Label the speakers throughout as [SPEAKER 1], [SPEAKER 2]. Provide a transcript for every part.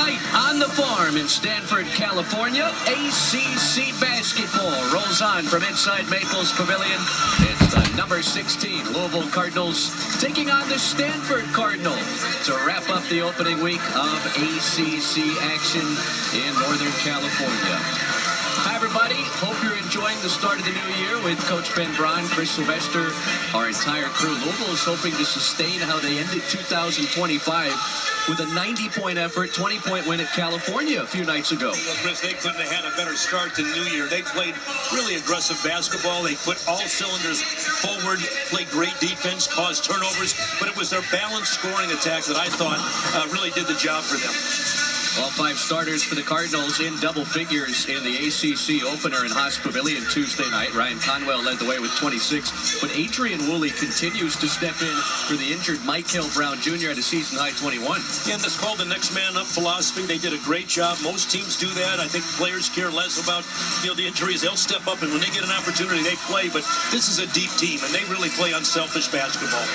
[SPEAKER 1] night on the farm in Stanford, California, ACC basketball rolls on from inside Maples Pavilion. It's the number 16 Louisville Cardinals taking on the Stanford Cardinals to wrap up the opening week of ACC action in Northern California. Hi, everybody. Hope you're enjoying the start of the new year with Coach Ben Braun, Chris Sylvester, our entire crew. Louisville is hoping to sustain how they ended 2025 with a 90-point effort, 20-point win at California a few nights ago.
[SPEAKER 2] Well, Chris, they couldn't have had a better start than New Year. They played really aggressive basketball. They put all cylinders forward, played great defense, caused turnovers, but it was their balanced scoring attack that I thought really did the job for them.
[SPEAKER 1] All 5 starters for the Cardinals in double figures in the ACC opener in Haas Pavilion Tuesday night. Ryan Conwell led the way with 26, but Adrian Woolley continues to step in for the injured Michael Brown Jr. at a season-high 21.
[SPEAKER 2] And that's called the next man up philosophy. They did a great job. Most teams do that. I think players care less about the injuries. They'll step up, and when they get an opportunity, they play. But this is a deep team, and they really play unselfish basketball.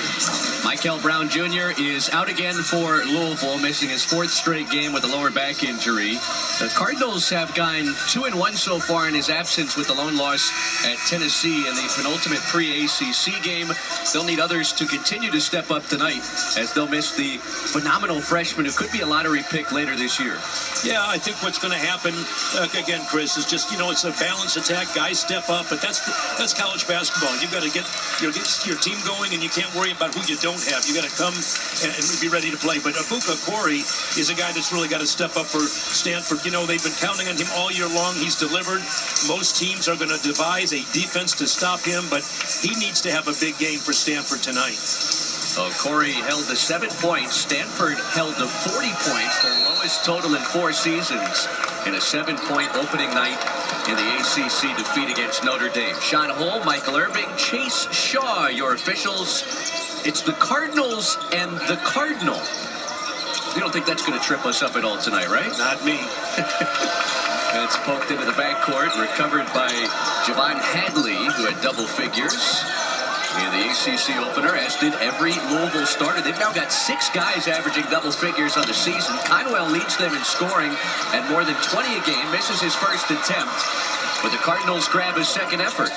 [SPEAKER 1] Michael Brown Jr. is out again for Louisville, missing his 4th straight game with a lower back injury. The Cardinals have gone 2-1 so far in his absence with the lone loss at Tennessee in the penultimate pre-ACC game. They'll need others to continue to step up tonight as they'll miss the phenomenal freshman who could be a lottery pick later this year.
[SPEAKER 2] Yeah, I think what's going to happen, again, Chris, is just, it's a balanced attack. Guys step up, but that's college basketball. You've got to get your team going, and you can't worry about who you don't have. You got to come and be ready to play. But Abuka Corey is a guy that's really got to step up for Stanford. They've been counting on him all year long. He's delivered. Most teams are going to devise a defense to stop him, but he needs to have a big game for Stanford tonight.
[SPEAKER 1] Corey held to 7 points. Stanford held to 40 points, their lowest total in 4 seasons, in a 7-point opening night in the ACC defeat against Notre Dame. Sean Hull, Michael Irving, Chase Shaw, your officials. It's the Cardinals and the Cardinal. You don't think that's going to trip us up at all tonight, right?
[SPEAKER 2] Not me.
[SPEAKER 1] It's poked into the backcourt, recovered by Javon Hadley, who had double figures in the ACC opener, as did every Louisville starter. They've now got 6 guys averaging double figures on the season. Conwell leads them in scoring at more than 20 a game, misses his first attempt, but the Cardinals grab his second effort.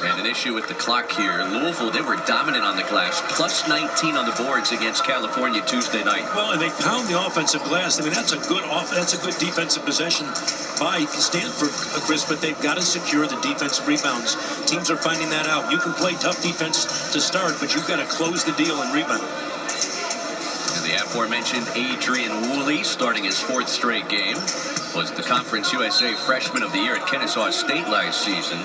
[SPEAKER 1] And an issue with the clock here. Louisville, they were dominant on the glass, plus 19 on the boards against California Tuesday night.
[SPEAKER 2] Well, and they pound the offensive glass. I mean, that's a good defensive possession by Stanford, Chris, but they've got to secure the defensive rebounds. Teams are finding that out. You can play tough defense to start, but you've got to close the deal and rebound.
[SPEAKER 1] And the aforementioned Adrian Woolley, starting his 4th straight game, was the Conference USA Freshman of the Year at Kennesaw State last season,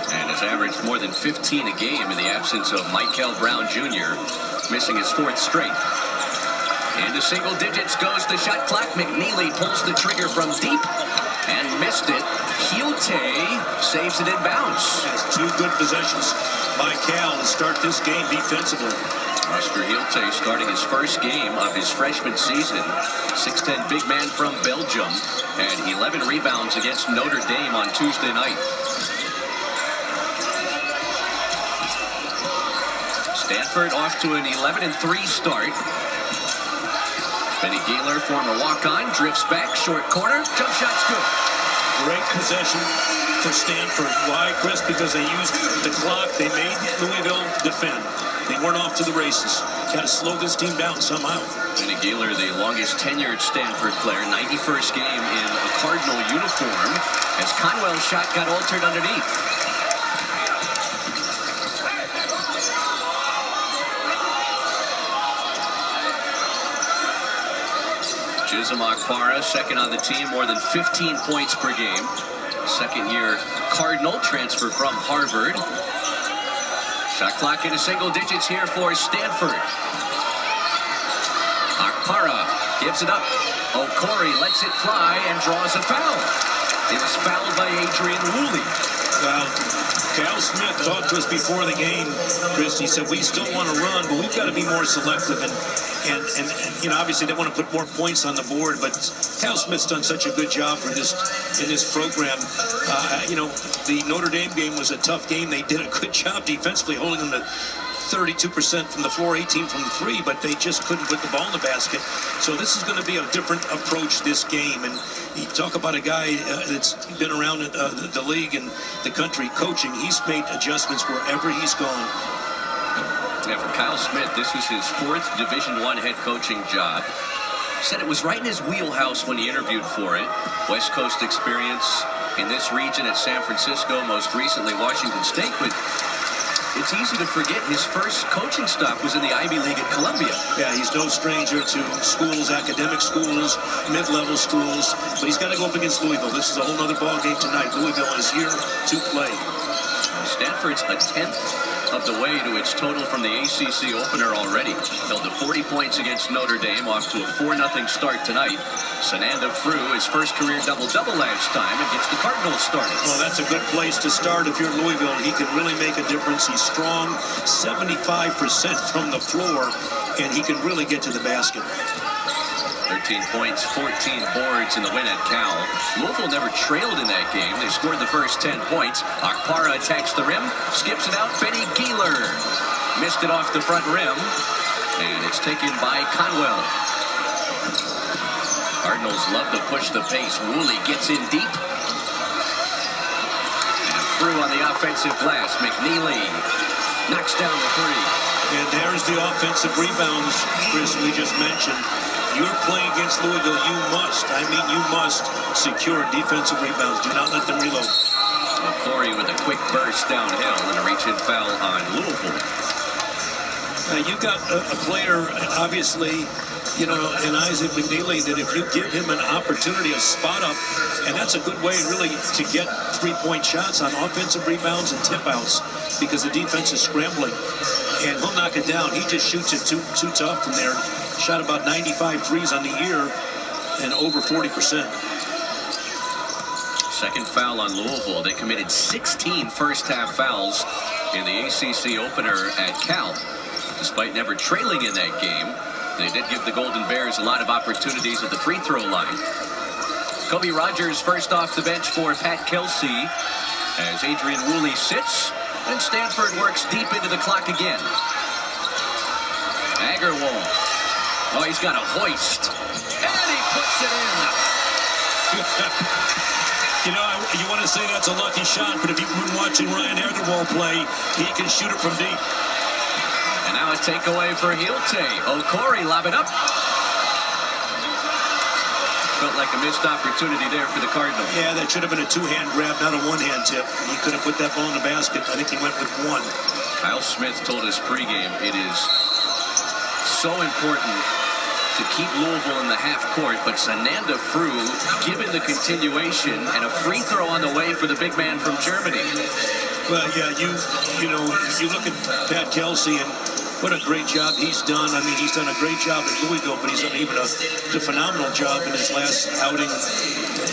[SPEAKER 1] and has averaged more than 15 a game in the absence of Michael Brown Jr., missing his 4th straight. Into single digits goes the shot clock. McNeely pulls the trigger from deep and missed it. Hielte saves it in bounds.
[SPEAKER 2] That's 2 good possessions by Cal to start this game defensively.
[SPEAKER 1] Oscar Hielte starting his first game of his freshman season. 6'10" big man from Belgium, and 11 rebounds against Notre Dame on Tuesday night. Stanford off to an 11-3 start. Benny Gaylor, former walk-on, drifts back, short corner, jump shot's good.
[SPEAKER 2] Great possession for Stanford. Why, Chris? Because they used the clock. They made Louisville defend. They weren't off to the races. Got to slow this team down somehow.
[SPEAKER 1] Benny Gaylor, the longest tenured Stanford player, 91st game in a Cardinal uniform, as Conwell's shot got altered underneath. Chisholm Akpara, second on the team, more than 15 points per game. Second-year Cardinal, transfer from Harvard. Shot clock into single digits here for Stanford. Akpara gives it up. Corey lets it fly and draws a foul. It was fouled by Adrian Woolley.
[SPEAKER 2] Well, Cal Smith talked to us before the game, Chris. He said, we still want to run, but we've got to be more selective. And obviously they want to put more points on the board, but Cal Smith's done such a good job in this program. The Notre Dame game was a tough game. They did a good job defensively holding them to 32% from the floor, 18 from the three, but they just couldn't put the ball in the basket. So this is going to be a different approach this game. And you talk about a guy that's been around the league and the country coaching. He's made adjustments wherever he's gone.
[SPEAKER 1] Yeah, for Kyle Smith, this was his 4th Division I head coaching job. Said it was right in his wheelhouse when he interviewed for it. West Coast experience in this region at San Francisco, most recently Washington State. But it's easy to forget his first coaching stop was in the Ivy League at Columbia.
[SPEAKER 2] Yeah, he's no stranger to schools, academic schools, mid-level schools. But he's got to go up against Louisville. This is a whole other ball game tonight. Louisville is here to play.
[SPEAKER 1] Stanford's a 10th of the way to its total from the ACC opener already. Held to 40 points against Notre Dame, off to a 4-0 start tonight. Sananda Frew, his first career double-double last time, and gets the Cardinals started.
[SPEAKER 2] Well, that's a good place to start if you're Louisville. He can really make a difference. He's strong, 75% from the floor, and he can really get to the basket.
[SPEAKER 1] 13 points, 14 boards in the win at Cal. Louisville never trailed in that game. They scored the first 10 points. Akpara attacks the rim, skips it out. Benny Geeler missed it off the front rim, and it's taken by Conwell. Cardinals love to push the pace. Woolley gets in deep. And Frew on the offensive glass. McNeely knocks down the three.
[SPEAKER 2] And there's the offensive rebounds, Chris, we just mentioned. You're playing against Louisville, you must secure defensive rebounds. Do not let them reload.
[SPEAKER 1] Corey with a quick burst downhill and a reach-in foul on Louisville.
[SPEAKER 2] Now, you got a player, obviously, you know, in Isaac McNeely, that if you give him an opportunity, a spot up, and that's a good way really to get three-point shots on offensive rebounds and tip-outs because the defense is scrambling. And he'll knock it down. He just shoots it too tough from there. Shot about 95 threes on the year and over 40%.
[SPEAKER 1] Second foul on Louisville. They committed 16 first-half fouls in the ACC opener at Cal. Despite never trailing in that game, they did give the Golden Bears a lot of opportunities at the free throw line. Kobe Rogers first off the bench for Pat Kelsey as Adrian Woolley sits, and Stanford works deep into the clock again. Agarwal. Oh, he's got a hoist. And he puts it in.
[SPEAKER 2] You know, you want to say that's a lucky shot, but if you've been watching Ryan Agarwal play, he can shoot it from deep.
[SPEAKER 1] And now a takeaway for Hilte. Corey lob it up. Felt like a missed opportunity there for the Cardinals.
[SPEAKER 2] Yeah, that should have been a two-hand grab, not a one-hand tip. He could have put that ball in the basket. I think he went with one.
[SPEAKER 1] Kyle Smith told us pregame it is so important to keep Louisville in the half court, but Sananda Frew, given the continuation and a free throw on the way for the big man from Germany.
[SPEAKER 2] Well, yeah, you know, you look at Pat Kelsey and what a great job he's done. I mean, he's done a great job at Louisville, but he's done even a phenomenal job in his last outing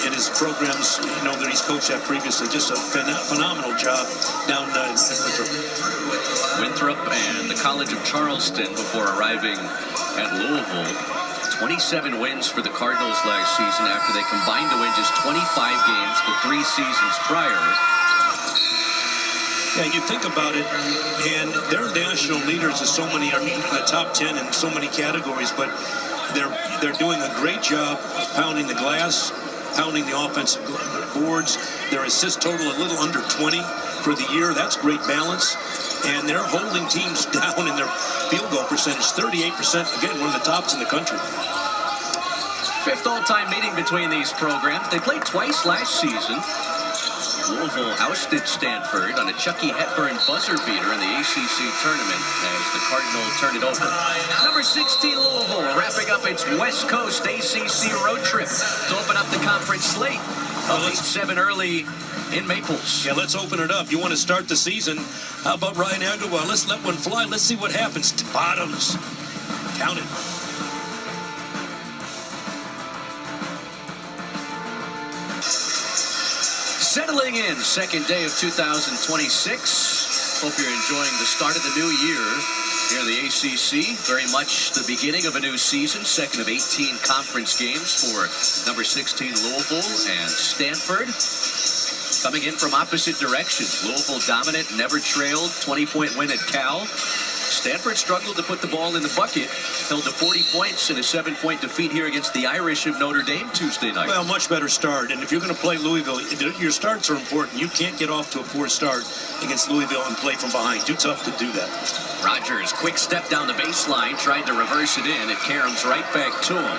[SPEAKER 2] in his programs, you know, that he's coached at previously. Just a phenomenal job down in Winthrop.
[SPEAKER 1] Winthrop and the College of Charleston before arriving at Louisville. 27 wins for the Cardinals last season after they combined to win just 25 games the 3 seasons prior.
[SPEAKER 2] Yeah, you think about it, and they're national leaders of so many, I mean, in the top 10 in so many categories, but they're doing a great job of pounding the glass, pounding the offensive boards. Their assist total a little under 20 for the year. That's great balance. And they're holding teams down in their field goal percentage, 38%. Again, one of the tops in the country.
[SPEAKER 1] 5th all-time meeting between these programs. They played twice last season. Louisville ousted Stanford on a Chucky Hepburn buzzer beater in the ACC tournament as the Cardinals turn it over. Number 16 Louisville wrapping up its West Coast ACC road trip to open up the conference slate. Up 8-7 early in Maples.
[SPEAKER 2] Yeah, let's open it up. You want to start the season? How about Ryan Agarwal? Let's let one fly. Let's see what happens. Bottoms. Count it.
[SPEAKER 1] Settling in, second day of 2026. Hope you're enjoying the start of the new year here in the ACC. Very much the beginning of a new season. Second of 18 conference games for number 16 Louisville and Stanford. Coming in from opposite directions. Louisville dominant, never trailed. 20-point win at Cal. Stanford struggled to put the ball in the bucket, held to 40 points in a 7-point defeat here against the Irish of Notre Dame Tuesday night.
[SPEAKER 2] Well, much better start. And if you're going to play Louisville, your starts are important. You can't get off to a poor start against Louisville and play from behind. Too tough to do that.
[SPEAKER 1] Rogers, quick step down the baseline, tried to reverse it in. It caroms right back to him.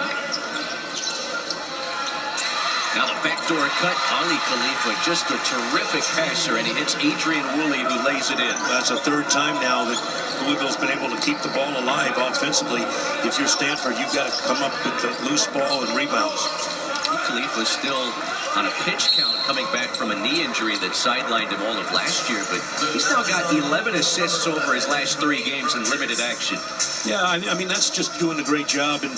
[SPEAKER 1] Now the backdoor cut, Ali Khalifa, just a terrific passer, and he hits Adrian Woolley, who lays it in.
[SPEAKER 2] That's the third time now that Louisville's been able to keep the ball alive offensively. If you're Stanford, you've got to come up with the loose ball and rebounds.
[SPEAKER 1] Khalifa's still on a pitch count coming back from a knee injury that sidelined him all of last year, but he's now got 11 assists over his last 3 games in limited action.
[SPEAKER 2] Yeah, I mean, that's just doing a great job. And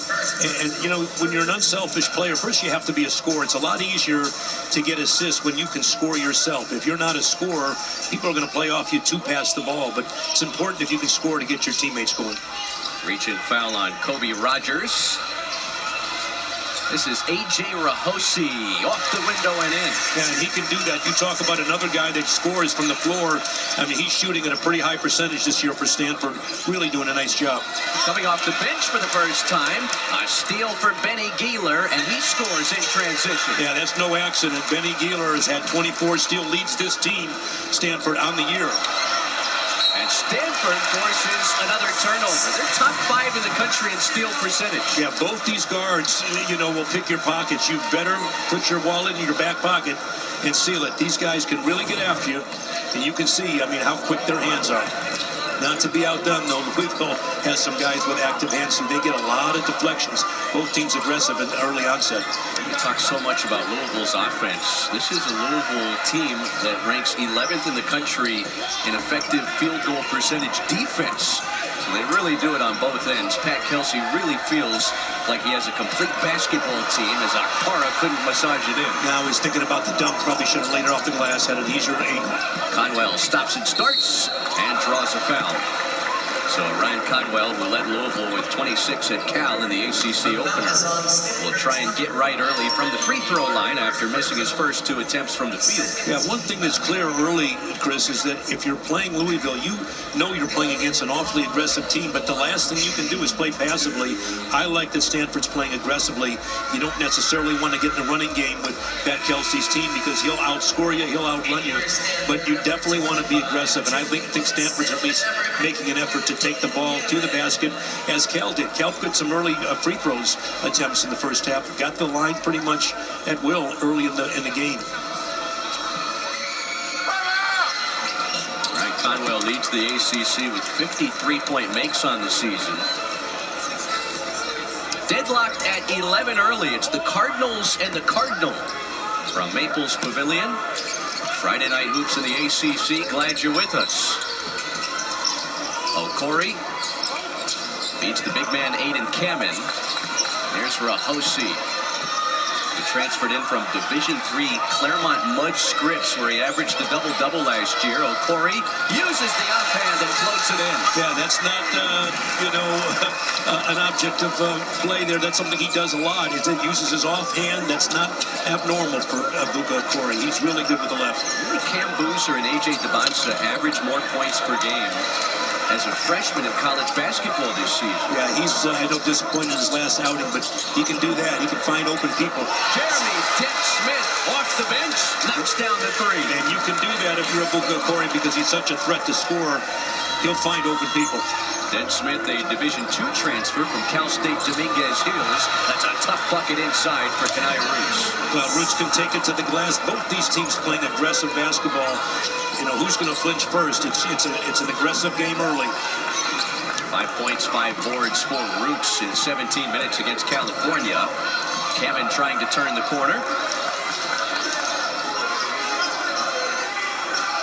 [SPEAKER 2] you know, when you're an unselfish player, first you have to be a scorer. It's a lot easier to get assists when you can score yourself. If you're not a scorer, people are going to play off you to pass the ball. But it's important if you can score to get your teammates going.
[SPEAKER 1] Reach and foul on Kobe Rogers. This is A.J. Rahosi off the window and in.
[SPEAKER 2] Yeah, and he can do that. You talk about another guy that scores from the floor. I mean, he's shooting at a pretty high percentage this year for Stanford. Really doing a nice job.
[SPEAKER 1] Coming off the bench for the first time, a steal for Benny Gieler, and he scores in transition.
[SPEAKER 2] Yeah, that's no accident. Benny Gieler has had 24 steal, leads this team, Stanford, on the year.
[SPEAKER 1] And Stanford forces another turnover. They're top 5 in the country in steal percentage.
[SPEAKER 2] Yeah, both these guards, you know, will pick your pockets. You better put your wallet in your back pocket and seal it. These guys can really get after you, and you can see, I mean, how quick their hands are. Not to be outdone, though, Louisville has some guys with active hands, and they get a lot of deflections. Both teams aggressive in the early onset.
[SPEAKER 1] We talk so much about Louisville's offense. This is a Louisville team that ranks 11th in the country in effective field goal percentage defense. So they really do it on both ends. Pat Kelsey really feels like he has a complete basketball team, as Akpara couldn't massage it in.
[SPEAKER 2] Now he's thinking about the dunk. Probably should have laid it off the glass, had an easier angle.
[SPEAKER 1] Conwell stops and starts and draws a foul. So Ryan Conwell will lead Louisville with 26 at Cal in the ACC opener. Will try and get right early from the free throw line after missing his first 2 attempts from the field.
[SPEAKER 2] Yeah, one thing that's clear early, Chris, is that if you're playing Louisville, you know you're playing against an awfully aggressive team, but the last thing you can do is play passively. I like that Stanford's playing aggressively. You don't necessarily want to get in a running game with Pat Kelsey's team because he'll outscore you, he'll outrun you, but you definitely want to be aggressive, and I think Stanford's at least making an effort to take the ball to the basket, as Cal did. Cal put some early free throws attempts in the first half. Got the line pretty much at will early in the game.
[SPEAKER 1] Ryan Conwell leads the ACC with 53-point makes on the season. Deadlocked at 11 early. It's the Cardinals and the Cardinal from Maples Pavilion. Friday night hoops in the ACC. Glad you're with us. Okori beats the big man Aiden Kamen. There's Rahosi, who transferred in from Division III Claremont Mud Scripps, where he averaged a double-double last year. Okori uses the offhand and floats it in.
[SPEAKER 2] Yeah, that's not, you know, an object of play there. That's something he does a lot. He uses his offhand. That's not abnormal for Okori. He's really good with the left.
[SPEAKER 1] Really, Cam Boozer and A.J. Debansa average more points per game as a freshman in college basketball this season.
[SPEAKER 2] Yeah, he's, I know, disappointed in his last outing, but he can do that. He can find open people.
[SPEAKER 1] Jeremy Dent-Smith off the bench, knocks down the 3.
[SPEAKER 2] And you can do that if you're a Okori because he's such a threat to score. He'll find open people.
[SPEAKER 1] Dent-Smith, a Division II transfer from Cal State Dominguez Hills. That's a tough bucket inside for Kenai Roots.
[SPEAKER 2] Well, Roots can take it to the glass. Both these teams playing aggressive basketball. You know, who's going to flinch first? It's an aggressive game early.
[SPEAKER 1] 5 points, 5 boards for Roots in 17 minutes against California. Kamen trying to turn the corner.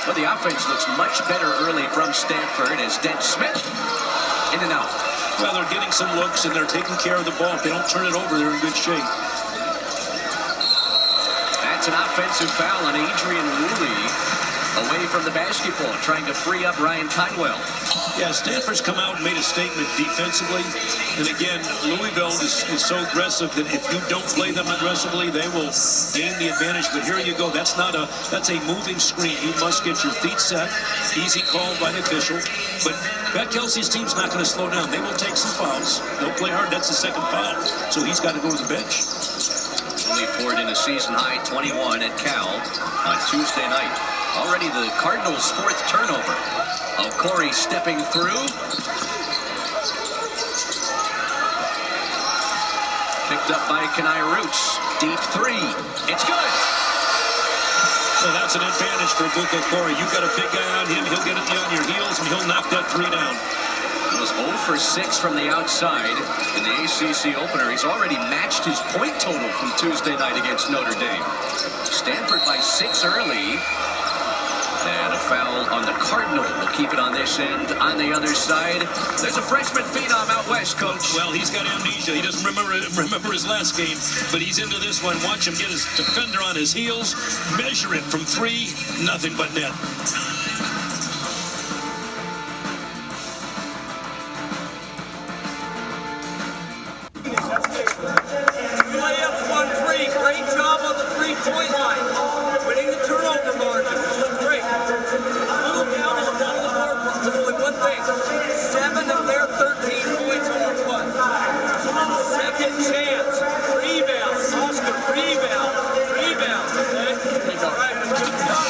[SPEAKER 1] Well, the offense looks much better early from Stanford as Dent-Smith in and out.
[SPEAKER 2] Well, they're getting some looks and they're taking care of the ball. If they don't turn it over, they're in good shape.
[SPEAKER 1] That's an offensive foul on Adrian Woolley away from the basketball, trying to free up Ryan Conwell.
[SPEAKER 2] Yeah, Stanford's come out and made a statement defensively. And again, Louisville is so aggressive that if you don't play them aggressively, they will gain the advantage. But here you go. That's a moving screen. You must get your feet set. Easy call by the official. But Pat Kelsey's team's not going to slow down. They will take some fouls. They'll play hard. That's the second foul. So he's got to go to the bench.
[SPEAKER 1] Only poured in a season-high 21 at Cal on Tuesday night. Already the Cardinals' fourth turnover. Corey stepping through. Picked up by Kenai Roots. Deep three. It's good.
[SPEAKER 2] So that's an advantage for Buka Corey. You've got a big guy on him. He'll get it on your heels, and he'll knock that three down.
[SPEAKER 1] He was 0 for 6 from the outside in the ACC opener. He's already matched his point total from Tuesday night against Notre Dame. Stanford by 6 early. And a foul on the Cardinal. We'll keep it on this end. On the other side, there's a freshman phenom out west, Coach.
[SPEAKER 2] Well, he's got amnesia. He doesn't remember his last game, but he's into this one. Watch him get his defender on his heels, measure it from 3, nothing but net.
[SPEAKER 3] Layups 1-3. Great job on the 3-point line. Winning the turnover margin. Great. A little down on the bottom of the board. Only one thing. 7 of their 13 points on the punt. Second chance. Rebound. Oscar. Rebound. Rebound. Okay? All right. Good job.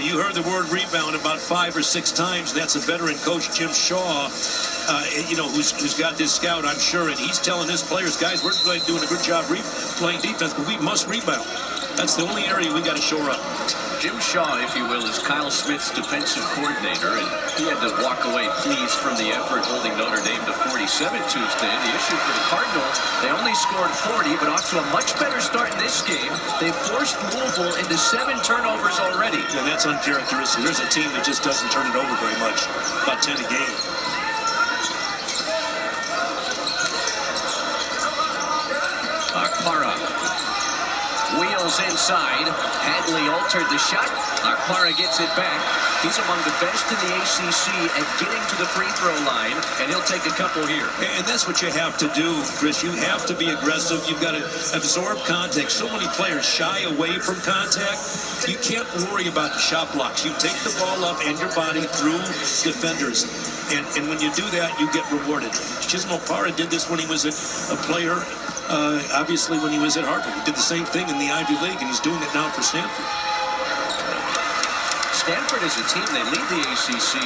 [SPEAKER 2] You heard the word rebound about 5 or 6 times. That's a veteran coach, Jim Shaw, who's got this scout, I'm sure, and he's telling his players, guys, we're doing a good job playing defense, but we must rebound. That's the only area we got to shore up.
[SPEAKER 1] Jim Shaw, if you will, is Kyle Smith's defensive coordinator, and he had to walk away pleased from the effort holding Notre Dame to 47 Tuesday. The issue for the Cardinals, they only scored 40, but off to a much better start in this game. They forced Louisville into 7 turnovers already.
[SPEAKER 2] And that's uncharacteristic. There's a team that just doesn't turn it over very much, about 10 a game.
[SPEAKER 1] Akpara wheels inside. Hadley altered the shot. Akpara gets it back. He's among the best in the ACC at getting to the free throw line, and he'll take a couple here.
[SPEAKER 2] And that's what you have to do, Chris. You have to be aggressive. You've got to absorb contact. So many players shy away from contact. You can't worry about the shot blocks. You take the ball up and your body through defenders. And when you do that, you get rewarded. Chisholm Okpara did this when he was a player. Obviously, when he was at Harvard, he did the same thing in the Ivy League, and he's doing it now for Stanford.
[SPEAKER 1] Stanford is a team, they lead the ACC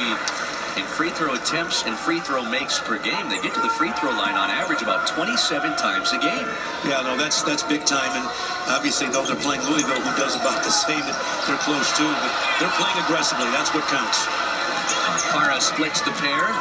[SPEAKER 1] in free throw attempts and free throw makes per game. They get to the free throw line on average about 27 times a game.
[SPEAKER 2] Yeah, no, that's big time. And obviously, though, they're playing Louisville, who does about the same. They're close, too, but they're playing aggressively. That's what counts.
[SPEAKER 1] Akpara splits the pair.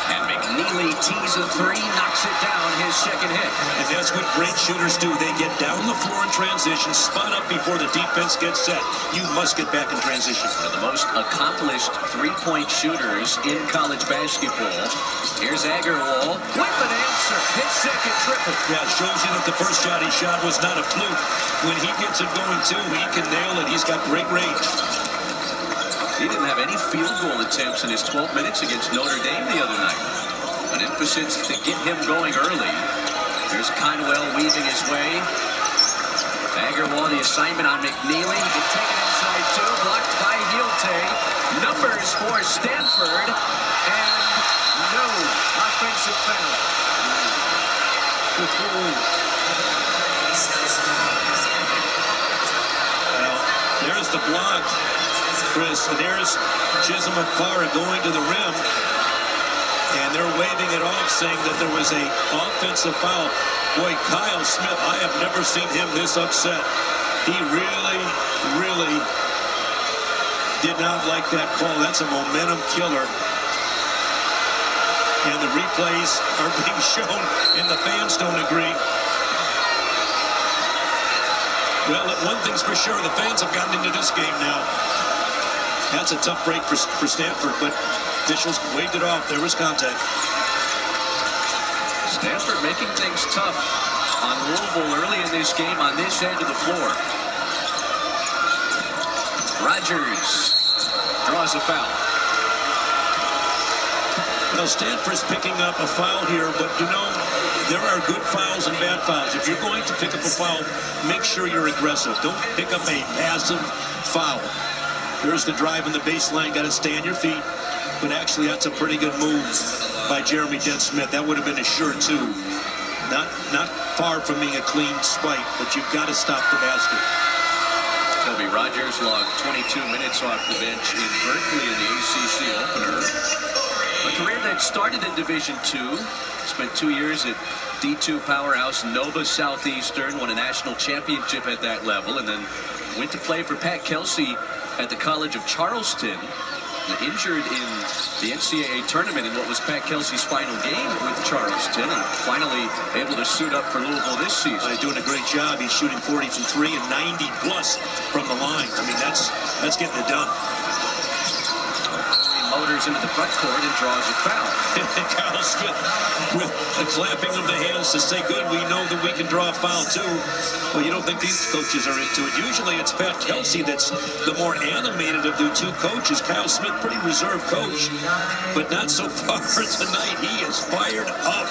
[SPEAKER 1] And McNeely tees a 3, knocks it down, his second hit.
[SPEAKER 2] And that's what great shooters do. They get down the floor in transition, spot up before the defense gets set. You must get back in transition.
[SPEAKER 1] One of the most accomplished three-point shooters in college basketball. Here's Agarwal with an answer. His second triple.
[SPEAKER 2] Yeah, it shows you that the first shot he shot was not a fluke. When he gets it going, too, he can nail it. He's got great range.
[SPEAKER 1] He didn't have any field goal attempts in his 12 minutes against Notre Dame the other night. An emphasis to get him going early. Here's Conwell weaving his way. Agarwal, the assignment on McNeely. He can take it inside too. Blocked by Hielte. Numbers for Stanford. And no offensive foul.
[SPEAKER 2] Well, there's the block, Chris, and there's Chisholm Okpara going to the rim, and they're waving it off, saying that there was a offensive foul. Boy, Kyle Smith, I have never seen him this upset. He really, really did not like that call. That's a momentum killer. And the replays are being shown, and the fans don't agree. Well, one thing's for sure, the fans have gotten into this game now. That's a tough break for Stanford, but officials waved it off. There was contact.
[SPEAKER 1] Stanford making things tough on Louisville early in this game on this end of the floor. Rogers draws a foul.
[SPEAKER 2] Well, Stanford's picking up a foul here, but you know, there are good fouls and bad fouls. If you're going to pick up a foul, make sure you're aggressive. Don't pick up a passive foul. There's the drive in the baseline, got to stay on your feet. But actually, that's a pretty good move by Jeremy Dent-Smith. That would have been a sure two. Not far from being a clean swipe, but you've got to stop the basket.
[SPEAKER 1] Toby Rogers logged 22 minutes off the bench in Berkeley in the ACC opener. A career that started in Division II, spent 2 years at D2 powerhouse Nova Southeastern, won a national championship at that level, and then went to play for Pat Kelsey at the College of Charleston. Injured in the NCAA tournament in what was Pat Kelsey's final game with Charleston, and finally able to suit up for Louisville this season.
[SPEAKER 2] He's doing a great job. He's shooting 40 from 3 and 90 plus from the line. I mean, that's getting it done.
[SPEAKER 1] He motors into the front court and draws a foul.
[SPEAKER 2] Kyle Smith with the clapping of the hands to say, good, we know that we can draw a foul too. Well, you don't think these coaches are into it. Usually it's Pat Kelsey that's the more animated of the two coaches. Kyle Smith, pretty reserved coach, but not so far tonight. He is fired up.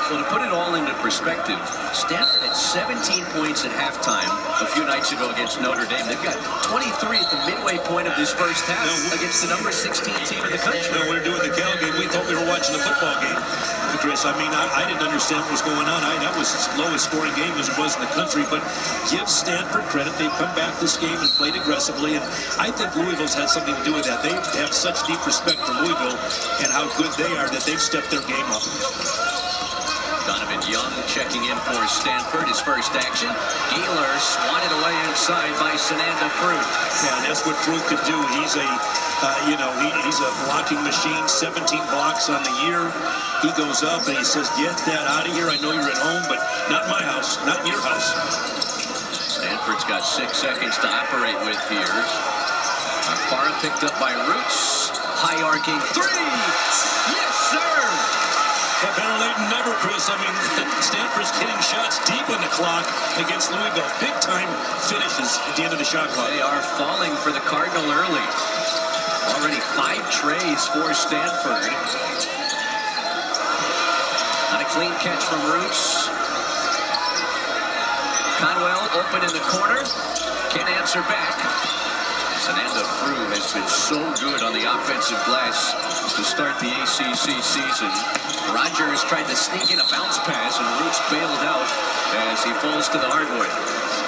[SPEAKER 1] Well, to put it all into perspective, Stanford had 17 points at halftime a few nights ago against Notre Dame. They've got 23 at the midway point of this first half against the number 16 team in the country.
[SPEAKER 2] No, we're doing the Cal game. We thought we were watching the football game, Chris. I mean, I didn't understand what was going on. That was the lowest scoring game as it was in the country. But give Stanford credit. They've come back this game and played aggressively. And I think Louisville's had something to do with that. They have such deep respect for Louisville and how good they are that they've stepped their game up.
[SPEAKER 1] Donovan Young checking in for Stanford, his first action. Gaylor swatted away inside by Sananda Fruit.
[SPEAKER 2] Yeah, and that's what Fruit could do. He's a, he's a blocking machine, 17 blocks on the year. He goes up and he says, get that out of here. I know you're at home, but not in my house, not in your house.
[SPEAKER 1] Stanford's got 6 seconds to operate with here. Akpara picked up by Roots. High arcing three. Yes, sir.
[SPEAKER 2] Yeah, better late than never, Chris. I mean, Stanford's hitting shots deep on the clock against Louisville. Big time finishes at the end of the shot clock.
[SPEAKER 1] They are falling for the Cardinal early. Already 5 trays for Stanford. Not a clean catch from Roots. Conwell open in the corner. Can't answer back. Sananda Fruit has been so good on the offensive glass to start the ACC season. Rogers tried to sneak in a bounce pass, and Roots bailed out as he falls to the hardwood.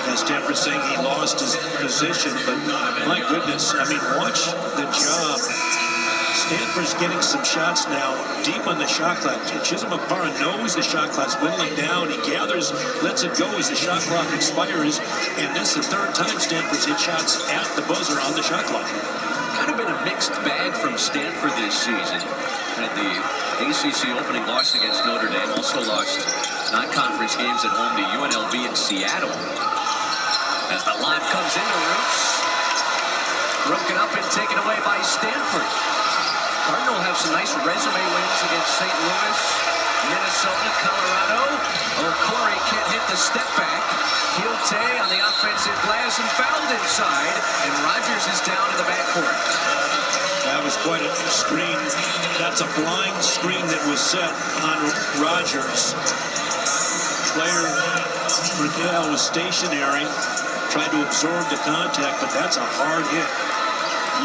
[SPEAKER 2] And Stanford saying he lost his position, but my goodness, I mean, watch the job. Stanford's getting some shots now deep on the shot clock. Chisholm Akpara knows the shot clock's whittling down. He gathers, lets it go as the shot clock expires, and that's the 3rd time Stanford's hit shots at the buzzer on the shot clock.
[SPEAKER 1] Kind of been a mixed bag from Stanford this season. Had the ACC opening loss against Notre Dame, also lost non-conference games at home to UNLV in Seattle. As the lob comes into Roots, broken up and taken away by Stanford. Cardinal have some nice resume wins against St. Louis, Minnesota, Colorado. Corey can't hit the step back. Hilte on the offensive glass and fouled inside, and Rogers is down in the backcourt.
[SPEAKER 2] That was quite a screen. That's a blind screen that was set on Rogers. Player Friedel was stationary, tried to absorb the contact, but that's a hard hit.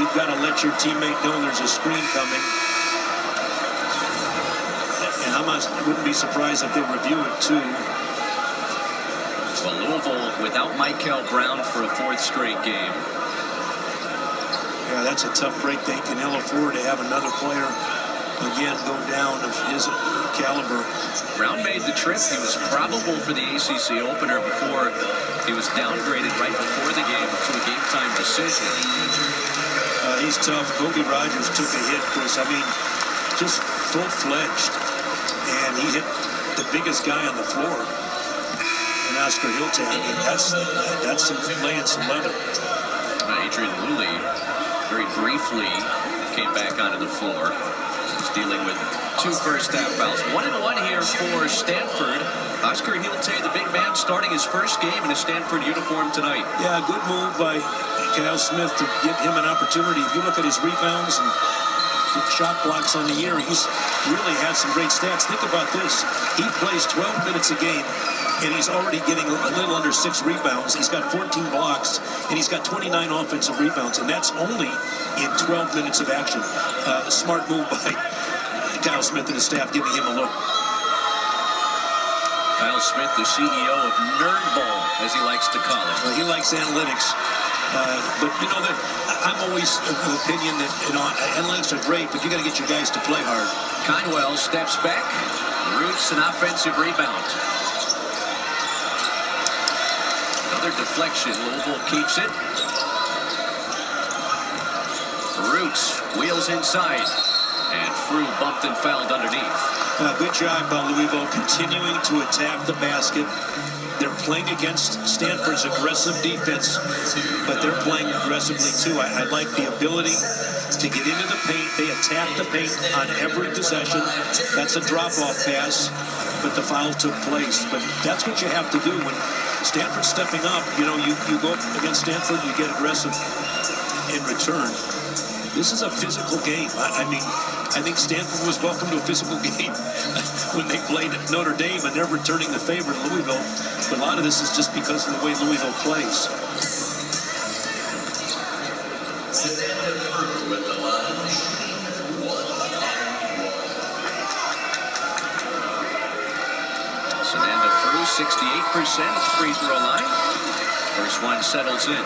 [SPEAKER 2] You've got to let your teammate know there's a screen coming. And I wouldn't be surprised if they review it too.
[SPEAKER 1] Well, Louisville without Michael Brown for a 4th straight game.
[SPEAKER 2] Yeah, that's a tough break. They can ill afford to have another player again go down of his caliber.
[SPEAKER 1] Brown made the trip. He was probable for the ACC opener before he was downgraded right before the game to a game-time decision.
[SPEAKER 2] He's tough. Kobe Rogers took a hit, Chris. I mean, just full-fledged. And he hit the biggest guy on the floor. And Oscar Hilte, I mean, that's some laying some leather.
[SPEAKER 1] Adrian Lully very briefly came back onto the floor. He's dealing with 2 first-half fouls. 1-1 here for Stanford. Oscar Hilte, the big man, starting his first game in a Stanford uniform tonight.
[SPEAKER 2] Yeah, good move by Kyle Smith to give him an opportunity. If you look at his rebounds and shot blocks on the year. He's really had some great stats. Think about this. He plays 12 minutes a game, and he's already getting a little under 6 rebounds. He's got 14 blocks, and he's got 29 offensive rebounds, and that's only in 12 minutes of action. Smart move by Kyle Smith and his staff, giving him a look.
[SPEAKER 1] Kyle Smith, the CEO of Nerdball, as he likes to call it.
[SPEAKER 2] Well, he likes analytics. But you know that I'm always of the opinion that analytics are great, but you got to get your guys to play hard.
[SPEAKER 1] Conwell steps back, roots an offensive rebound. Another deflection. Louisville keeps it. Roots wheels inside, and Frew bumped and fouled underneath.
[SPEAKER 2] Good job by Louisville continuing to attack the basket. They're playing against Stanford's aggressive defense, but they're playing aggressively too. I like the ability to get into the paint. They attack the paint on every possession. That's a drop-off pass, but the foul took place. But that's what you have to do when Stanford's stepping up. You know, you go up against Stanford, you get aggressive in return. This is a physical game. I mean, I think Stanford was welcome to a physical game when they played at Notre Dame, and they're returning the favor to Louisville. But a lot of this is just because of the way Louisville plays.
[SPEAKER 1] Sananda Frew, 68% free throw line. First one settles in.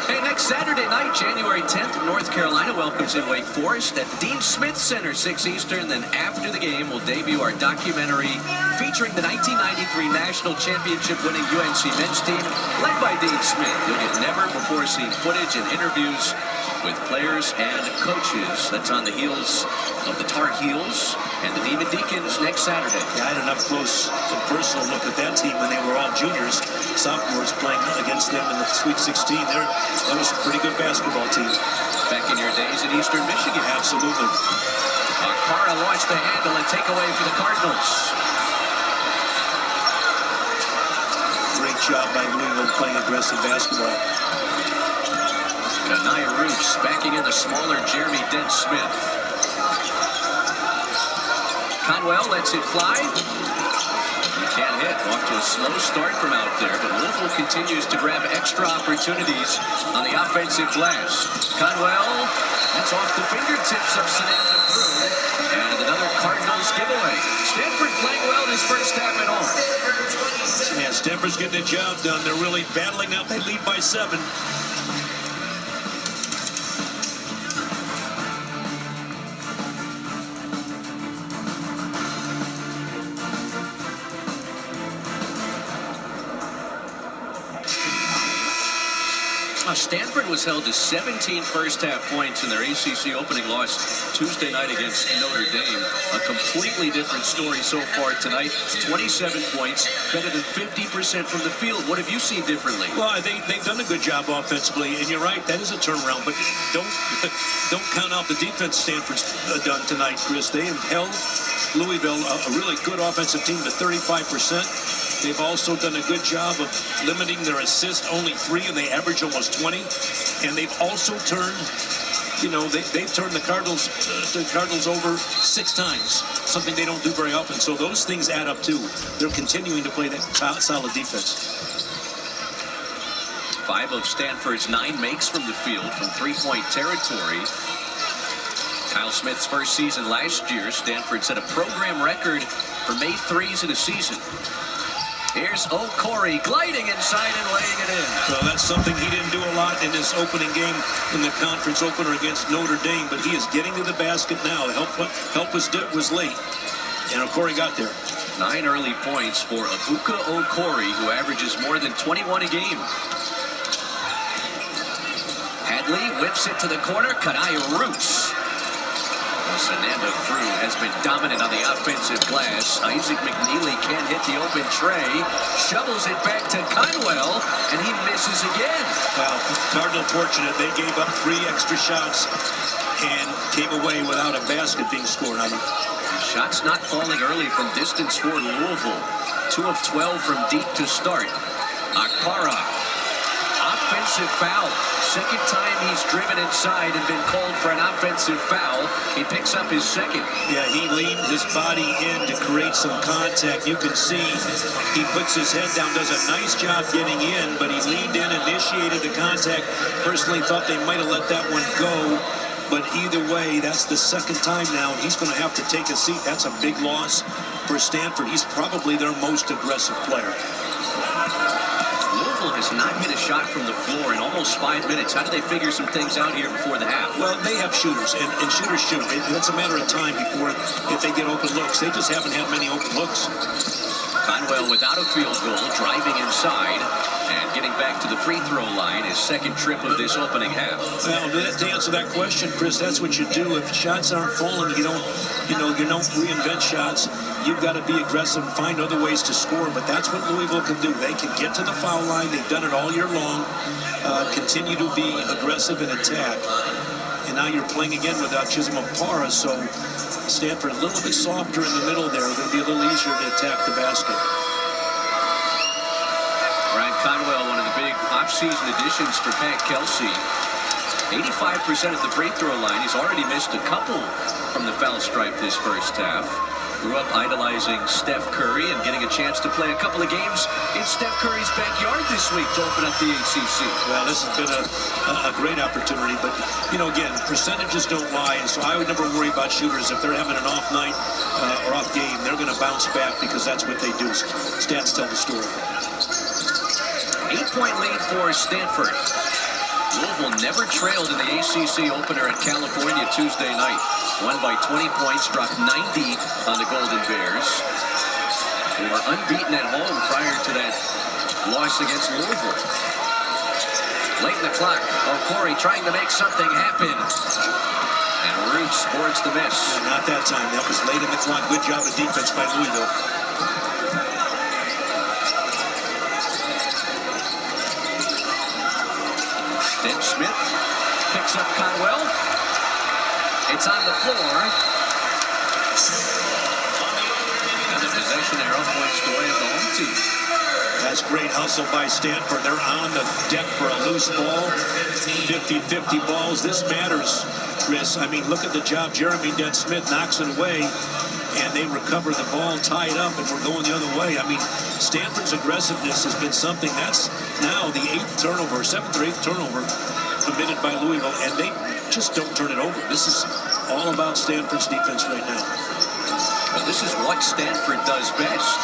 [SPEAKER 1] Hey, next Saturday night, January 10th, North Carolina welcomes in Wake Forest at Dean Smith Center, 6 Eastern. Then after the game, we'll debut our documentary featuring the 1993 National Championship winning UNC men's team, led by Dean Smith. You'll get never-before-seen footage and interviews with players and coaches. That's on the heels of the Tar Heels and the Demon Deacons next Saturday.
[SPEAKER 2] Yeah, I had an up-close and personal look at that team when they were all juniors, sophomores playing against them in the Sweet 16. That was a pretty good basketball team.
[SPEAKER 1] Back in your days in Eastern Michigan.
[SPEAKER 2] Absolutely.
[SPEAKER 1] Akpara lost the handle and takeaway for the Cardinals.
[SPEAKER 2] Great job by Louisville playing aggressive basketball.
[SPEAKER 1] Kanai Roots backing in the smaller Jeremy Dent-Smith. Conwell lets it fly. He can't hit. Off to a slow start from out there, but Louisville continues to grab extra opportunities on the offensive glass. Conwell, that's off the fingertips of Sananda Frew. And another Cardinals giveaway. Stanford playing well this first half at all.
[SPEAKER 2] Yeah, Stanford's getting the job done. They're really battling out. They lead by 7.
[SPEAKER 1] Stanford was held to 17 first-half points in their ACC opening loss Tuesday night against Notre Dame. A completely different story so far tonight. 27 points, better than 50% from the field. What have you seen differently?
[SPEAKER 2] Well, they've done a good job offensively, and you're right, that is a turnaround. But don't count out the defense Stanford's done tonight, Chris. They have held Louisville, a really good offensive team, to 35%. They've also done a good job of limiting their assists, only 3, and they average almost 20. And they've also turned, they've turned the Cardinals over 6 times, something they don't do very often. So those things add up too. They're continuing to play that solid defense.
[SPEAKER 1] 5 of Stanford's 9 makes from the field from three-point territory. Kyle Smith's first season last year, Stanford set a program record for made threes in a season. Here's O'Corey gliding inside and laying it in.
[SPEAKER 2] Well, that's something he didn't do a lot in his opening game in the conference opener against Notre Dame, but he is getting to the basket now. The help was late, and O'Corey got there.
[SPEAKER 1] 9 early points for Abuka O'Corey, who averages more than 21 a game. Hadley whips it to the corner. Kanai Roots. Sananda Frew has been dominant on the offensive glass. Isaac McNeely can't hit the open tray. Shovels it back to Conwell, and he misses again.
[SPEAKER 2] Well, Cardinal fortunate. They gave up 3 extra shots and came away without a basket being scored on them.
[SPEAKER 1] Shots not falling early from distance for Louisville. 2 of 12 from deep to start. Akpara. Offensive foul. second time he's driven inside and been called for an offensive foul. He picks up his second.
[SPEAKER 2] Yeah, he leaned his body in to create some contact. You can see he puts his head down, does a nice job getting in, but he leaned in, initiated the contact. Personally thought they might have let that one go. But either way, that's the second time now. He's going to have to take a seat. That's a big loss for Stanford. He's probably their most aggressive player.
[SPEAKER 1] Louisville has not hit a shot from the floor in almost 5 minutes. How do they figure some things out here before the half?
[SPEAKER 2] Well, they have shooters, and shooters shoot. It's a matter of time before if they get open looks. They just haven't had many open looks.
[SPEAKER 1] Conwell without a field goal, driving inside and getting back to the free throw line, his second trip of this opening half.
[SPEAKER 2] Well, to answer that question, Chris, that's what you do. If shots aren't falling, you don't reinvent shots. You've got to be aggressive and find other ways to score. But that's what Louisville can do. They can get to the foul line. They've done it all year long. Continue to be aggressive and attack. And now you're playing again without Chisholm and Parra, so Stanford a little bit softer in the middle there. It'll be a little easier to attack the basket.
[SPEAKER 1] Ryan Conwell, one of the big offseason additions for Pat Kelsey. 85% at the free throw line. He's already missed a couple from the foul stripe this first half. Grew up idolizing Steph Curry and getting a chance to play a couple of games in Steph Curry's backyard this week to open up the ACC.
[SPEAKER 2] Well, this has been a great opportunity, but, again, percentages don't lie, and so I would never worry about shooters. If they're having an off night or off game, they're going to bounce back because that's what they do. Stats tell the story.
[SPEAKER 1] 8-point lead for Stanford. Louisville never trailed in the ACC opener at California Tuesday night. Won by 20 points, dropped 90 on the Golden Bears. They were unbeaten at home prior to that loss against Louisville. Late in the clock, Okori trying to make something happen. And Roots boards the miss.
[SPEAKER 2] Not that time. That was late in the clock. Good job of defense by Louisville.
[SPEAKER 1] Then Smith picks up Conwell. It's on the floor. And the possession arrow points the way of the home team.
[SPEAKER 2] That's great hustle by Stanford. They're on the deck for a loose ball. 50-50 balls. This matters, Chris. I mean, look at the job Jeremy Dent Smith knocks it away. And they recover the ball, tie it up, and we're going the other way. I mean, Stanford's aggressiveness has been something. That's now the 7th or 8th turnover committed by Louisville, and they just don't turn it over. This is all about Stanford's defense right now.
[SPEAKER 1] Well, this is what Stanford does best.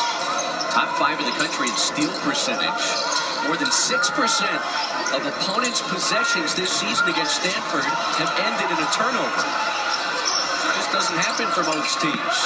[SPEAKER 1] Top 5 in the country in steal percentage. More than 6% of opponents' possessions this season against Stanford have ended in a turnover. This doesn't happen for most teams.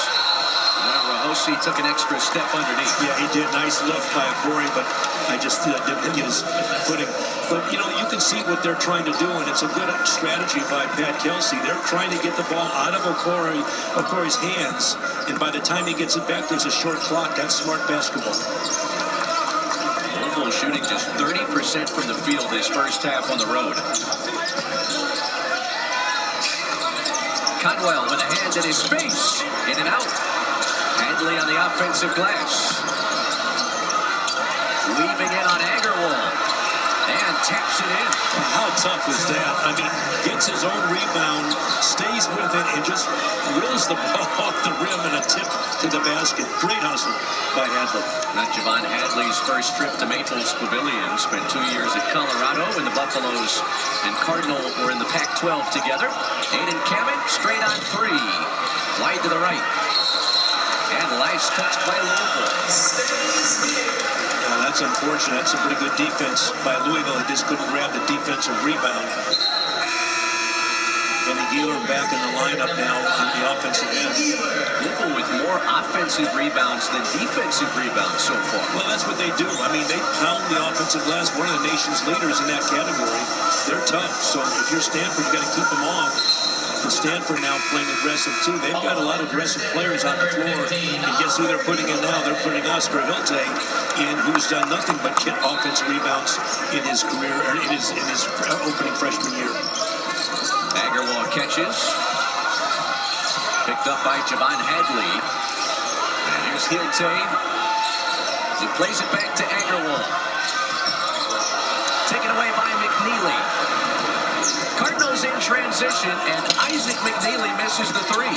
[SPEAKER 1] Rahosi took an extra step underneath.
[SPEAKER 2] Yeah, he did. Nice look by Okori, but I just didn't get his footing. But, you can see what they're trying to do, and it's a good strategy by Pat Kelsey. They're trying to get the ball out of Okori's hands, and by the time he gets it back, there's a short clock. That's smart basketball.
[SPEAKER 1] Louisville shooting just 30% from the field this first half on the road. Conwell with a hand in his face. In and out. Hadley on the offensive glass. Weaving in on Agarwal. And taps it in.
[SPEAKER 2] How tough is that? I mean, gets his own rebound, stays with it, and just reels the ball off the rim and a tip to the basket. Great hustle by Hadley.
[SPEAKER 1] Not Javon Hadley's first trip to Maples Pavilion. Spent 2 years at Colorado when the Buffaloes and Cardinal were in the Pac-12 together. Aiden Kamen straight on 3. Wide to the right. And last touch by Louisville.
[SPEAKER 2] That's unfortunate. That's a pretty good defense by Louisville. They just couldn't grab the defensive rebound. Benny Gieler back in the lineup now on the offensive end.
[SPEAKER 1] Louisville with more offensive rebounds than defensive rebounds so far.
[SPEAKER 2] Well, that's what they do. I mean, they pound the offensive glass. One of the nation's leaders in that category. They're tough. So if you're Stanford, you got to keep them off. And Stanford now playing aggressive too. They've got a lot of aggressive players on the floor. And guess who they're putting in now? They're putting Oscar Hilte in, who's done nothing but get offensive rebounds in his career, or in his opening freshman year.
[SPEAKER 1] Agarwal catches. Picked up by Javon Hadley. And here's Hilte. He plays it back to Agarwal. Taken away by McNeely. is in transition, and Isaac McNeely misses the three.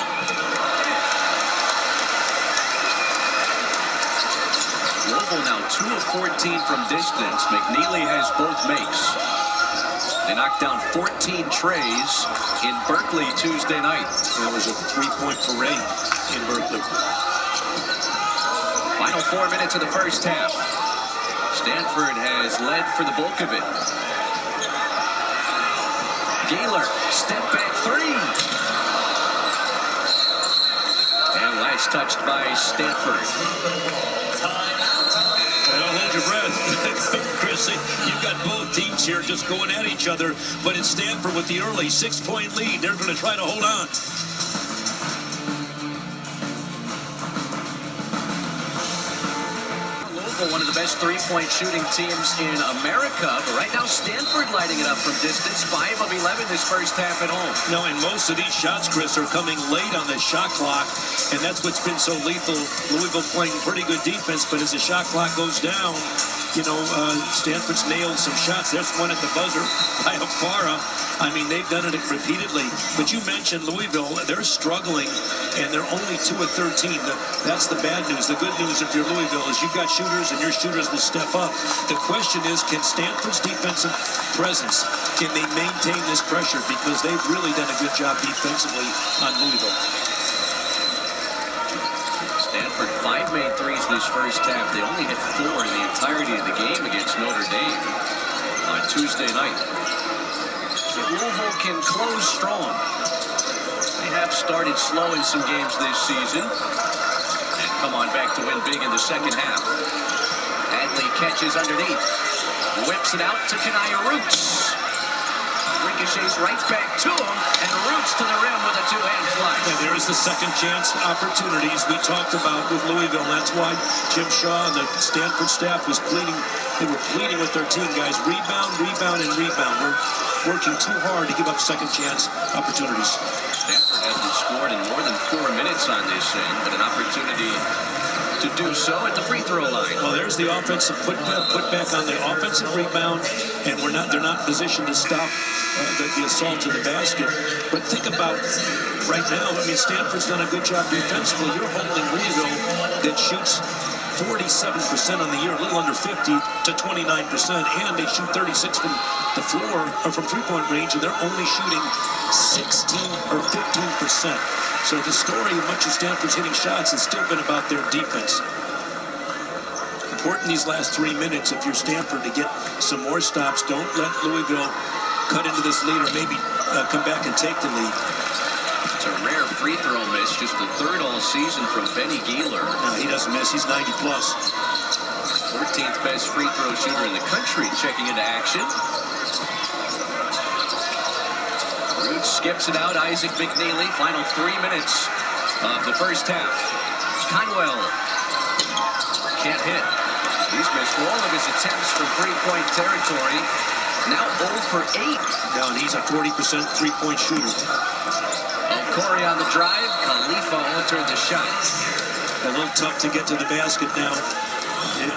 [SPEAKER 1] Louisville now 2 of 14 from distance. McNeely has both makes. They knocked down 14 trays in Berkeley Tuesday night.
[SPEAKER 2] That was a three-point parade in Berkeley.
[SPEAKER 1] Final 4 minutes of the first half. Stanford has led for the bulk of it. Gaylor, step back three. And last touched by Stanford.
[SPEAKER 2] Don't hold your breath. Chris, you've got both teams here just going at each other, but it's Stanford with the early 6-point lead. They're going to try to hold on.
[SPEAKER 1] Louisville, one of the best three-point shooting teams in America, but right now Stanford lighting it up from distance. 5 of 11 this first half at home.
[SPEAKER 2] No, and most of these shots, Chris, are coming late on the shot clock, and that's what's been so lethal. Louisville playing pretty good defense, but as the shot clock goes down, you know, Stanford's nailed some shots. There's one at the buzzer by Afara. I mean, they've done it repeatedly. But you mentioned Louisville. They're struggling, and they're only 2 of 13. That's the bad news. The good news, if you're Louisville, is you've got shooters, and your shooters will step up. The question is, can Stanford's defensive presence, can they maintain this pressure? Because they've really done a good job defensively on Louisville.
[SPEAKER 1] Stanford 5 made threes this first half. They only hit 4 in the entirety of the game against Notre Dame on Tuesday night. If Louisville can close strong, they have started slow in some games this season and come on back to win big in the second half. Hadley catches underneath, whips it out to Kanaya Roots. Ricochets right back to him, and Roots to the rim with a two-hand flush.
[SPEAKER 2] And there's the second chance opportunities we talked about with Louisville. That's why Jim Shaw and the Stanford staff was pleading. They were pleading with their team, guys, rebound, rebound, and rebound. We're working too hard to give up second chance opportunities.
[SPEAKER 1] Stanford hasn't scored in more than 4 minutes on this end, but an opportunity to do so at the free throw line.
[SPEAKER 2] Well, there's the offensive put back on the offensive rebound, and they're not in position to stop the assault to the basket. But think about right now, I mean, Stanford's done a good job defensively. You're holding Louisville that shoots 47% on the year, a little under 50 to 29%, and they shoot 36 from the floor or from three-point range, and they're only shooting 16 or 15%. So the story, as much as Stanford's hitting shots, has still been about their defense. Important these last 3 minutes, if you're Stanford, to get some more stops. Don't let Louisville cut into this lead or maybe come back and take the lead.
[SPEAKER 1] It's a rare free throw miss, just the third all season from Benny Gaylor.
[SPEAKER 2] No, he doesn't miss. He's 90 plus.
[SPEAKER 1] 14th best free throw shooter in the country checking into action. Roots skips it out. Isaac McNeely. Final 3 minutes of the first half. Conwell can't hit. He's missed all of his attempts from three-point territory. Now 0 for 8.
[SPEAKER 2] Now, and he's a 40% three-point shooter.
[SPEAKER 1] Corey on the drive. Khalifa altered the shot.
[SPEAKER 2] A little tough to get to the basket now.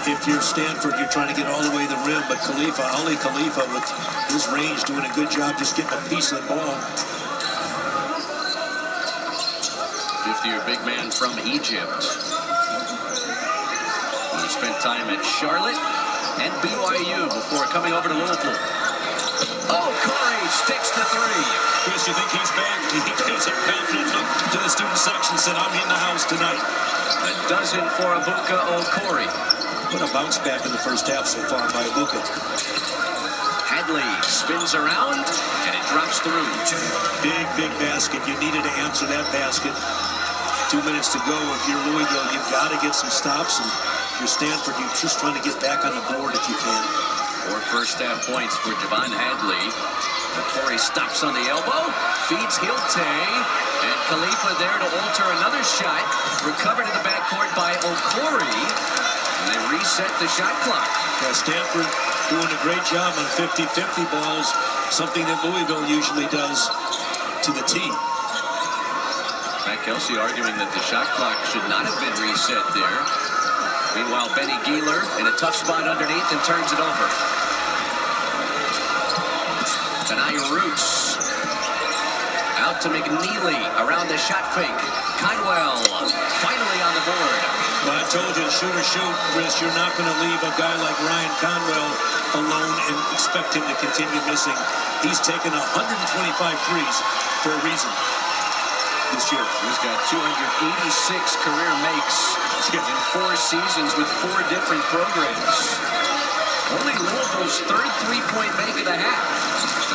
[SPEAKER 2] If you're Stanford, you're trying to get all the way to the rim, but Ali Khalifa with his range doing a good job just getting a piece of the ball.
[SPEAKER 1] 50-year big man from Egypt. He spent time at Charlotte and BYU before coming over to Louisville. Oh, Corey sticks the three.
[SPEAKER 2] Chris, you think he's back? He gives a confident look to the student section, said, I'm in the house tonight.
[SPEAKER 1] A dozen for Abuka Okori.
[SPEAKER 2] What a bounce back in the first half so far by Abuka.
[SPEAKER 1] Hadley spins around, and it drops through.
[SPEAKER 2] Big basket. You needed to answer that basket. 2 minutes to go. If you're Louisville, you've got to get some stops. And if you're Stanford, you're just trying to get back on the board if you can.
[SPEAKER 1] 4 first half points for Javon Hadley. Corey stops on the elbow, feeds Hilte, and Khalifa there to alter another shot. Recovered in the backcourt by Okori, and they reset the shot clock.
[SPEAKER 2] Yeah, Stanford doing a great job on 50-50 balls, something that Louisville usually does to the tee.
[SPEAKER 1] Matt Kelsey arguing that the shot clock should not have been reset there. Meanwhile, Benny Gaylor in a tough spot underneath and turns it over. Kanaya Roots out to McNeely around the shot fake. Conwell finally on the board.
[SPEAKER 2] Well, I told you, shoot or shoot, Chris. You're not going to leave a guy like Ryan Conwell alone and expect him to continue missing. He's taken 125 threes for a reason this year.
[SPEAKER 1] He's got 286 career makes in 4 seasons with 4 different programs. Only Louisville's third three-point make of the half.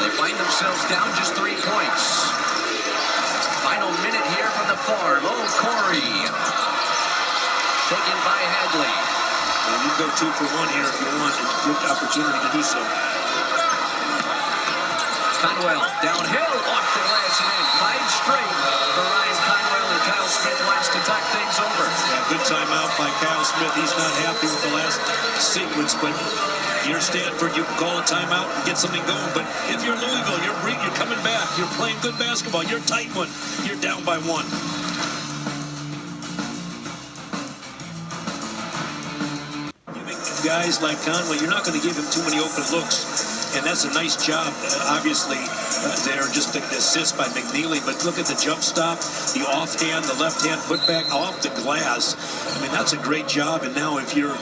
[SPEAKER 1] They find themselves down just 3 points. Final minute here from the farm. Oh, Corey. Taken by Hadley.
[SPEAKER 2] Well, you go 2 for 1 here if you want a good opportunity to do so.
[SPEAKER 1] Conwell downhill, off the glass and in. 5 straight for Ryan Conwell, and Kyle Smith wants to talk things over.
[SPEAKER 2] Yeah, good timeout by Kyle Smith. He's not happy with the last sequence, but you're Stanford. You can call a timeout and get something going. But if you're Louisville, you're coming back. You're playing good basketball. You're a tight one. You're down by 1. Guys like Conway, you're not going to give him too many open looks, and that's a nice job, obviously, there, just the assist by McNeely, but look at the jump stop, the offhand, the left-hand putback off the glass. I mean, that's a great job, and now if you're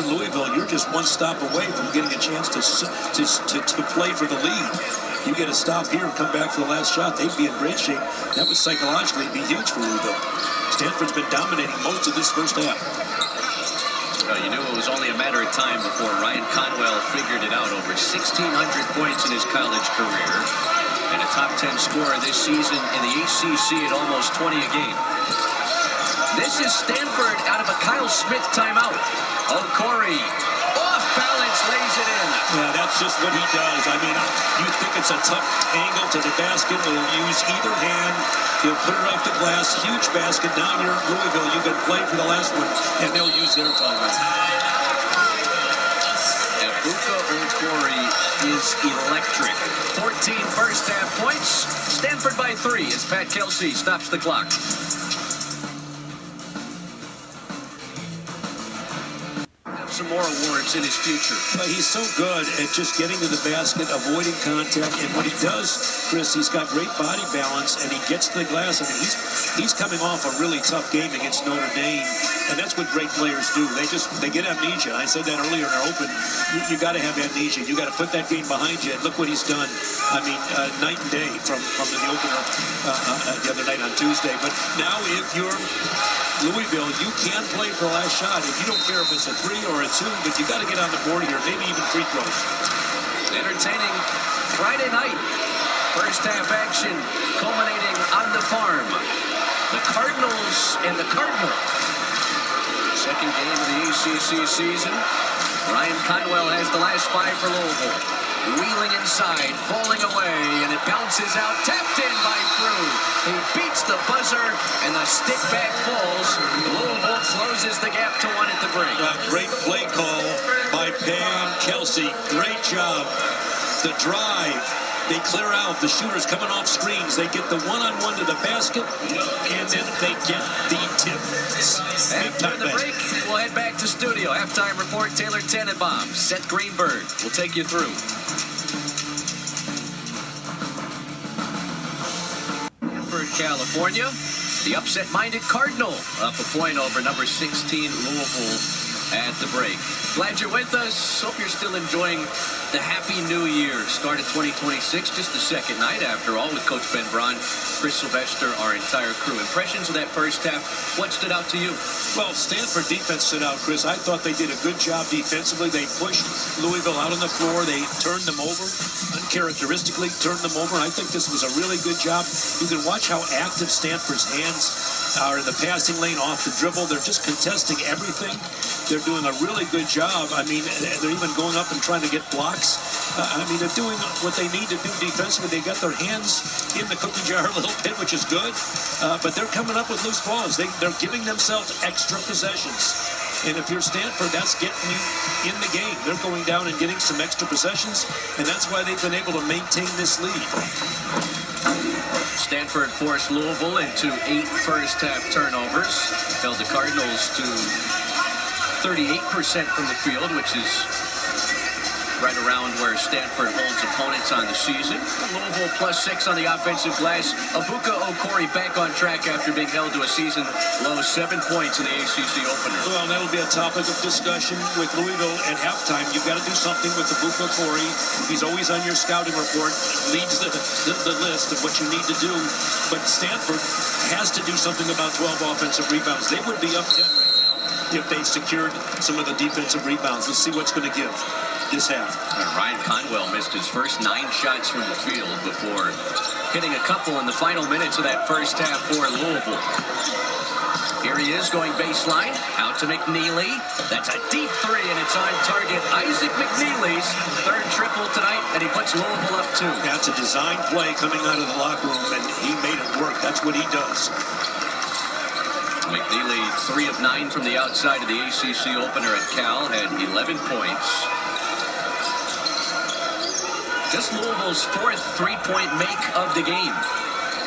[SPEAKER 2] Louisville, you're just 1 stop away from getting a chance to play for the lead. You get a stop here and come back for the last shot, they'd be in great shape. That would psychologically be huge for Louisville. Stanford's been dominating most of this first half.
[SPEAKER 1] Well, you knew it was only a matter of time before Ryan Conwell figured it out. Over 1,600 points in his college career, and a top 10 scorer this season in the ACC at almost 20 a game. This is Stanford out of a Kyle Smith timeout. Oh, Corey, off balance, lays it in.
[SPEAKER 2] Yeah, that's just what he does. I mean, you think it's a tough angle to the basket. He'll use either hand. He'll put it off the glass. Huge basket. Now you're Louisville. You can play for the last one, and they'll use their timeout.
[SPEAKER 1] Buka Corey is electric. 14 first half points. Stanford by 3 as Pat Kelsey stops the clock. Some more awards in his future.
[SPEAKER 2] But he's so good at just getting to the basket, avoiding contact, and what he does, Chris, he's got great body balance, and he gets to the glass. I mean, he's coming off a really tough game against Notre Dame, and that's what great players do. They get amnesia. I said that earlier in our open. You got to have amnesia. You got to put that game behind you, and look what he's done. I mean, night and day from the opener the other night on Tuesday. But now, if you're Louisville, you can play for the last shot. If you don't care if it's a 3 or a 2, but you got to get on the board here, maybe even free throws.
[SPEAKER 1] Entertaining Friday night. First half action culminating on the farm. The Cardinals and the Cardinal. Second game of the ACC season. Ryan Conwell has the last 5 for Louisville. Wheeling inside, falling away, and it bounces out, tapped in by Frew. He beats the buzzer, and the stick back falls. Louisville closes the gap to 1 at the break.
[SPEAKER 2] Great play call by Pam Kelsey. Great job. The drive. They clear out. The shooters coming off screens. They get the one-on-one to the basket, and then they get the tip.
[SPEAKER 1] After the break, we'll head back to studio. Halftime report, Taylor Tannenbaum. Seth Greenberg will take you through. Stanford, California. The upset-minded Cardinal up a point over number 16 Louisville at the break. Glad you're with us. Hope you're still enjoying the Happy New Year. Start of 2026, just the second night after all with Coach Ben Braun, Chris Sylvester, our entire crew. Impressions of that first half, what stood out to you?
[SPEAKER 2] Well, Stanford defense stood out, Chris. I thought they did a good job defensively. They pushed Louisville out on the floor. They turned them over, uncharacteristically turned them over. I think this was a really good job. You can watch how active Stanford's hands are in the passing lane, off the dribble. They're just contesting everything. They're doing a really good job. I mean, they're even going up and trying to get blocks. I mean, they're doing what they need to do defensively. They got their hands in the cookie jar a little bit, which is good. But they're coming up with loose balls. They're giving themselves extra possessions. And if you're Stanford, that's getting you in the game. They're going down and getting some extra possessions, and that's why they've been able to maintain this lead.
[SPEAKER 1] Stanford forced Louisville into 8 first-half turnovers, held the Cardinals to 38% from the field, which is right around where Stanford holds opponents on the season. Louisville +6 on the offensive glass. Abuka Okori back on track after being held to a season low 7 points in the ACC opener.
[SPEAKER 2] Well, that'll be a topic of discussion with Louisville at halftime. You've got to do something with Abuka Okori. He's always on your scouting report, leads the list of what you need to do. But Stanford has to do something about 12 offensive rebounds. They would be up 10 right now if they secured some of the defensive rebounds. Let's see what's going to give this half.
[SPEAKER 1] Ryan Conwell missed his first 9 shots from the field before hitting a couple in the final minutes of that first half for Louisville. Here he is going baseline, out to McNeely. That's a deep 3, and it's on target. Isaac McNeely's third triple tonight, and he puts Louisville up 2.
[SPEAKER 2] That's a design play coming out of the locker room, and he made it work. That's what he does.
[SPEAKER 1] McNeely, 3 of 9 from the outside of the ACC opener at Cal, had 11 points. Just Louisville's 4th 3-point make of the game.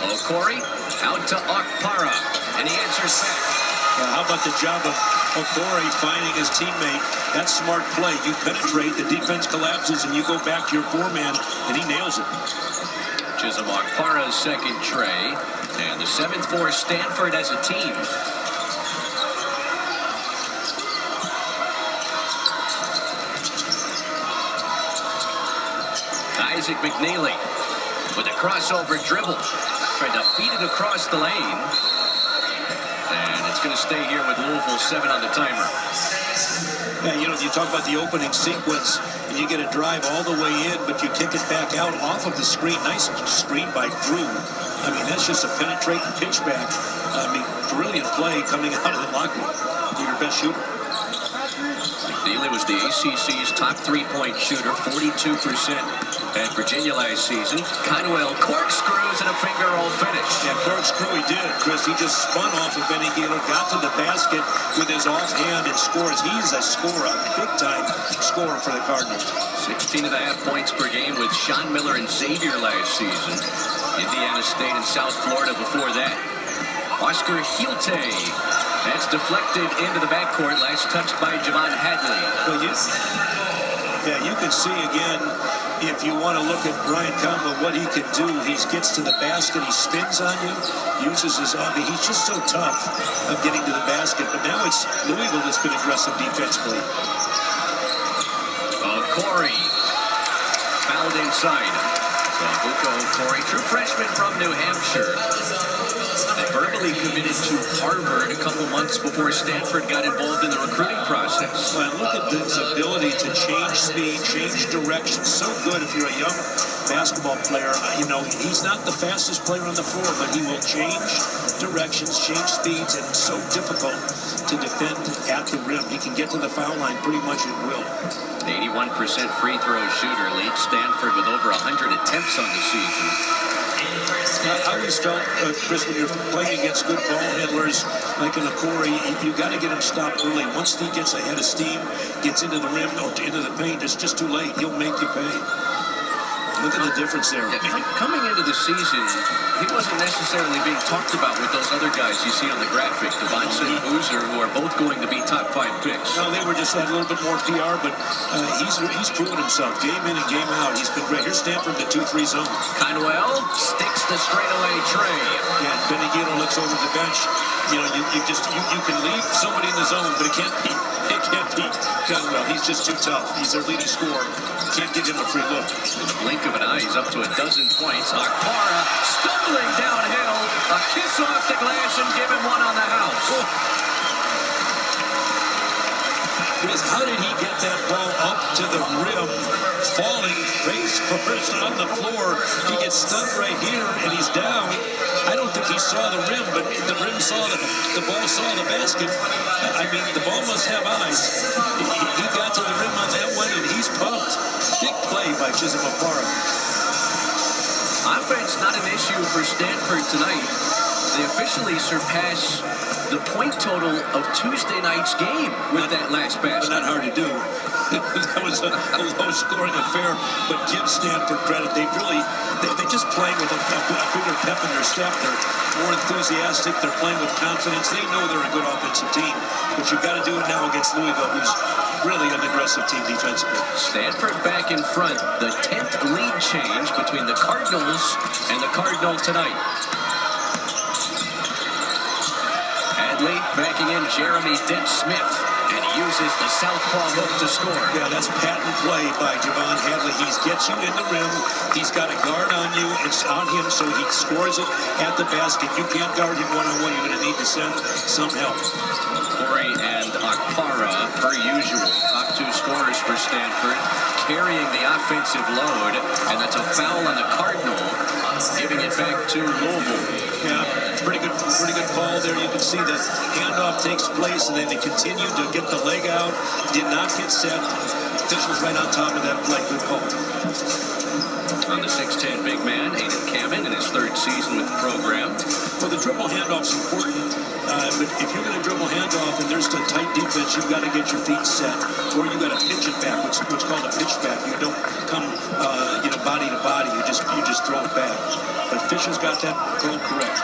[SPEAKER 1] Okori out to Okpara, and he answers back.
[SPEAKER 2] How about the job of Okori finding his teammate? That's smart play. You penetrate, the defense collapses, and you go back to your 4-man, and he nails it.
[SPEAKER 1] Chisholm Okpara's second tray, and the 7th for Stanford as a team. Isaac McNeely with a crossover dribble. Tried to feed it across the lane. And it's going to stay here with Louisville, 7 on the timer.
[SPEAKER 2] Yeah, you know, you talk about the opening sequence, and you get a drive all the way in, but you kick it back out off of the screen. Nice screen by Drew. I mean, that's just a penetrating pitch back. I mean, brilliant play coming out of the locker room. Your best shooter.
[SPEAKER 1] McNeely was the ACC's top 3-point shooter, 42% at Virginia last season. Conwell corkscrews and a finger roll finish.
[SPEAKER 2] Yeah, corkscrew he did, Chris. He just spun off of Benny Gaylor, got to the basket with his offhand and scores. He's a scorer, a big-time scorer for the Cardinals.
[SPEAKER 1] 16.5 points per game with Sean Miller and Xavier last season. Indiana State and South Florida before that. Oscar Hilte. That's deflected into the backcourt. Last touched by Javon Hadley.
[SPEAKER 2] Well, you can see again, if you want to look at Brian Conwell, what he can do. He gets to the basket, he spins on you, uses his arm. He's just so tough of getting to the basket. But now it's Louisville that's been aggressive defensively.
[SPEAKER 1] Okori fouled inside. So Abuka Okori, true freshman from New Hampshire. Verbally committed to Harvard a couple months before Stanford got involved in the recruiting process.
[SPEAKER 2] Well, look at his ability to change speed, change direction. So good if you're a young basketball player. You know, he's not the fastest player on the floor, but he will change directions, change speeds, and it's so difficult to defend at the rim. He can get to the foul line pretty much at will.
[SPEAKER 1] 81% free throw shooter, leads Stanford with over 100 attempts on the season.
[SPEAKER 2] I always felt, Chris, when you're playing against good ball handlers like an Okori, you got to get him stopped early. Once he gets ahead of steam, gets into the rim, or into the paint, it's just too late. He'll make you pay. Look at the difference there.
[SPEAKER 1] Coming into the season, he wasn't necessarily being talked about with those other guys you see on the graphic, Devonson and Boozer, who are both going to be top 5 picks.
[SPEAKER 2] No, they were just had a little bit more PR, but he's proven himself game in and game out. He's been great. Here's Stanford, the 2-3 zone.
[SPEAKER 1] Conwell sticks the straightaway tray.
[SPEAKER 2] Yeah, and Benny Gaylor looks over the bench. You know, you can leave somebody in the zone, but it can't beat Conwell. He's just too tough. He's their leading scorer. Can't give him a free look.
[SPEAKER 1] In the blink of an eye, he's up to 12 points. Okpara stumbling downhill. A kiss off the glass and give him one on the house.
[SPEAKER 2] Chris, how did he get that ball up to the rim, falling face first on the floor? He gets stunned right here, and he's down. I don't think he saw the rim, but the rim saw the ball saw the basket. I mean, the ball must have eyes. He got to the rim on that one, and he's pumped. Big play by Chisholm Okpara.
[SPEAKER 1] Offense not an issue for Stanford tonight. The they officially surpass the point total of Tuesday night's game with that last basket.
[SPEAKER 2] Not hard to do. That was a low-scoring affair, but give Stanford credit. They just playing with a bigger pep in their step. They're more enthusiastic. They're playing with confidence. They know they're a good offensive team, but you've got to do it now against Louisville, who's really an aggressive team defensively.
[SPEAKER 1] Stanford back in front. The 10th lead change between the Cardinals and the Cardinal tonight. Hadley backing in Jeremy Dent-Smith, and he uses the southpaw hook to score.
[SPEAKER 2] Yeah, that's patent play by Javon Hadley. He gets you in the rim. He's got a guard on you. It's on him, so he scores it at the basket. You can't guard him one-on-one. You're going to need to send some help.
[SPEAKER 1] Corey and Akpara, per usual, top two scorers for Stanford, carrying the offensive load, and that's a foul on the Cardinal, giving it back to Louisville.
[SPEAKER 2] Yeah, pretty good call there. You can see the handoff takes place, and then they continue to get the leg out. Did not get set. Officials right on top of that play. Good call.
[SPEAKER 1] On the 6'10" big man, Aiden Kamen, in his third season with the program.
[SPEAKER 2] Well, the dribble handoff's important, but if you're going to dribble handoff and there's a tight defense, you've got to get your feet set, or you got to pitch it back, what's called a pitch back. You don't come, body to body. You just throw it back. But Fisher's got that call correct.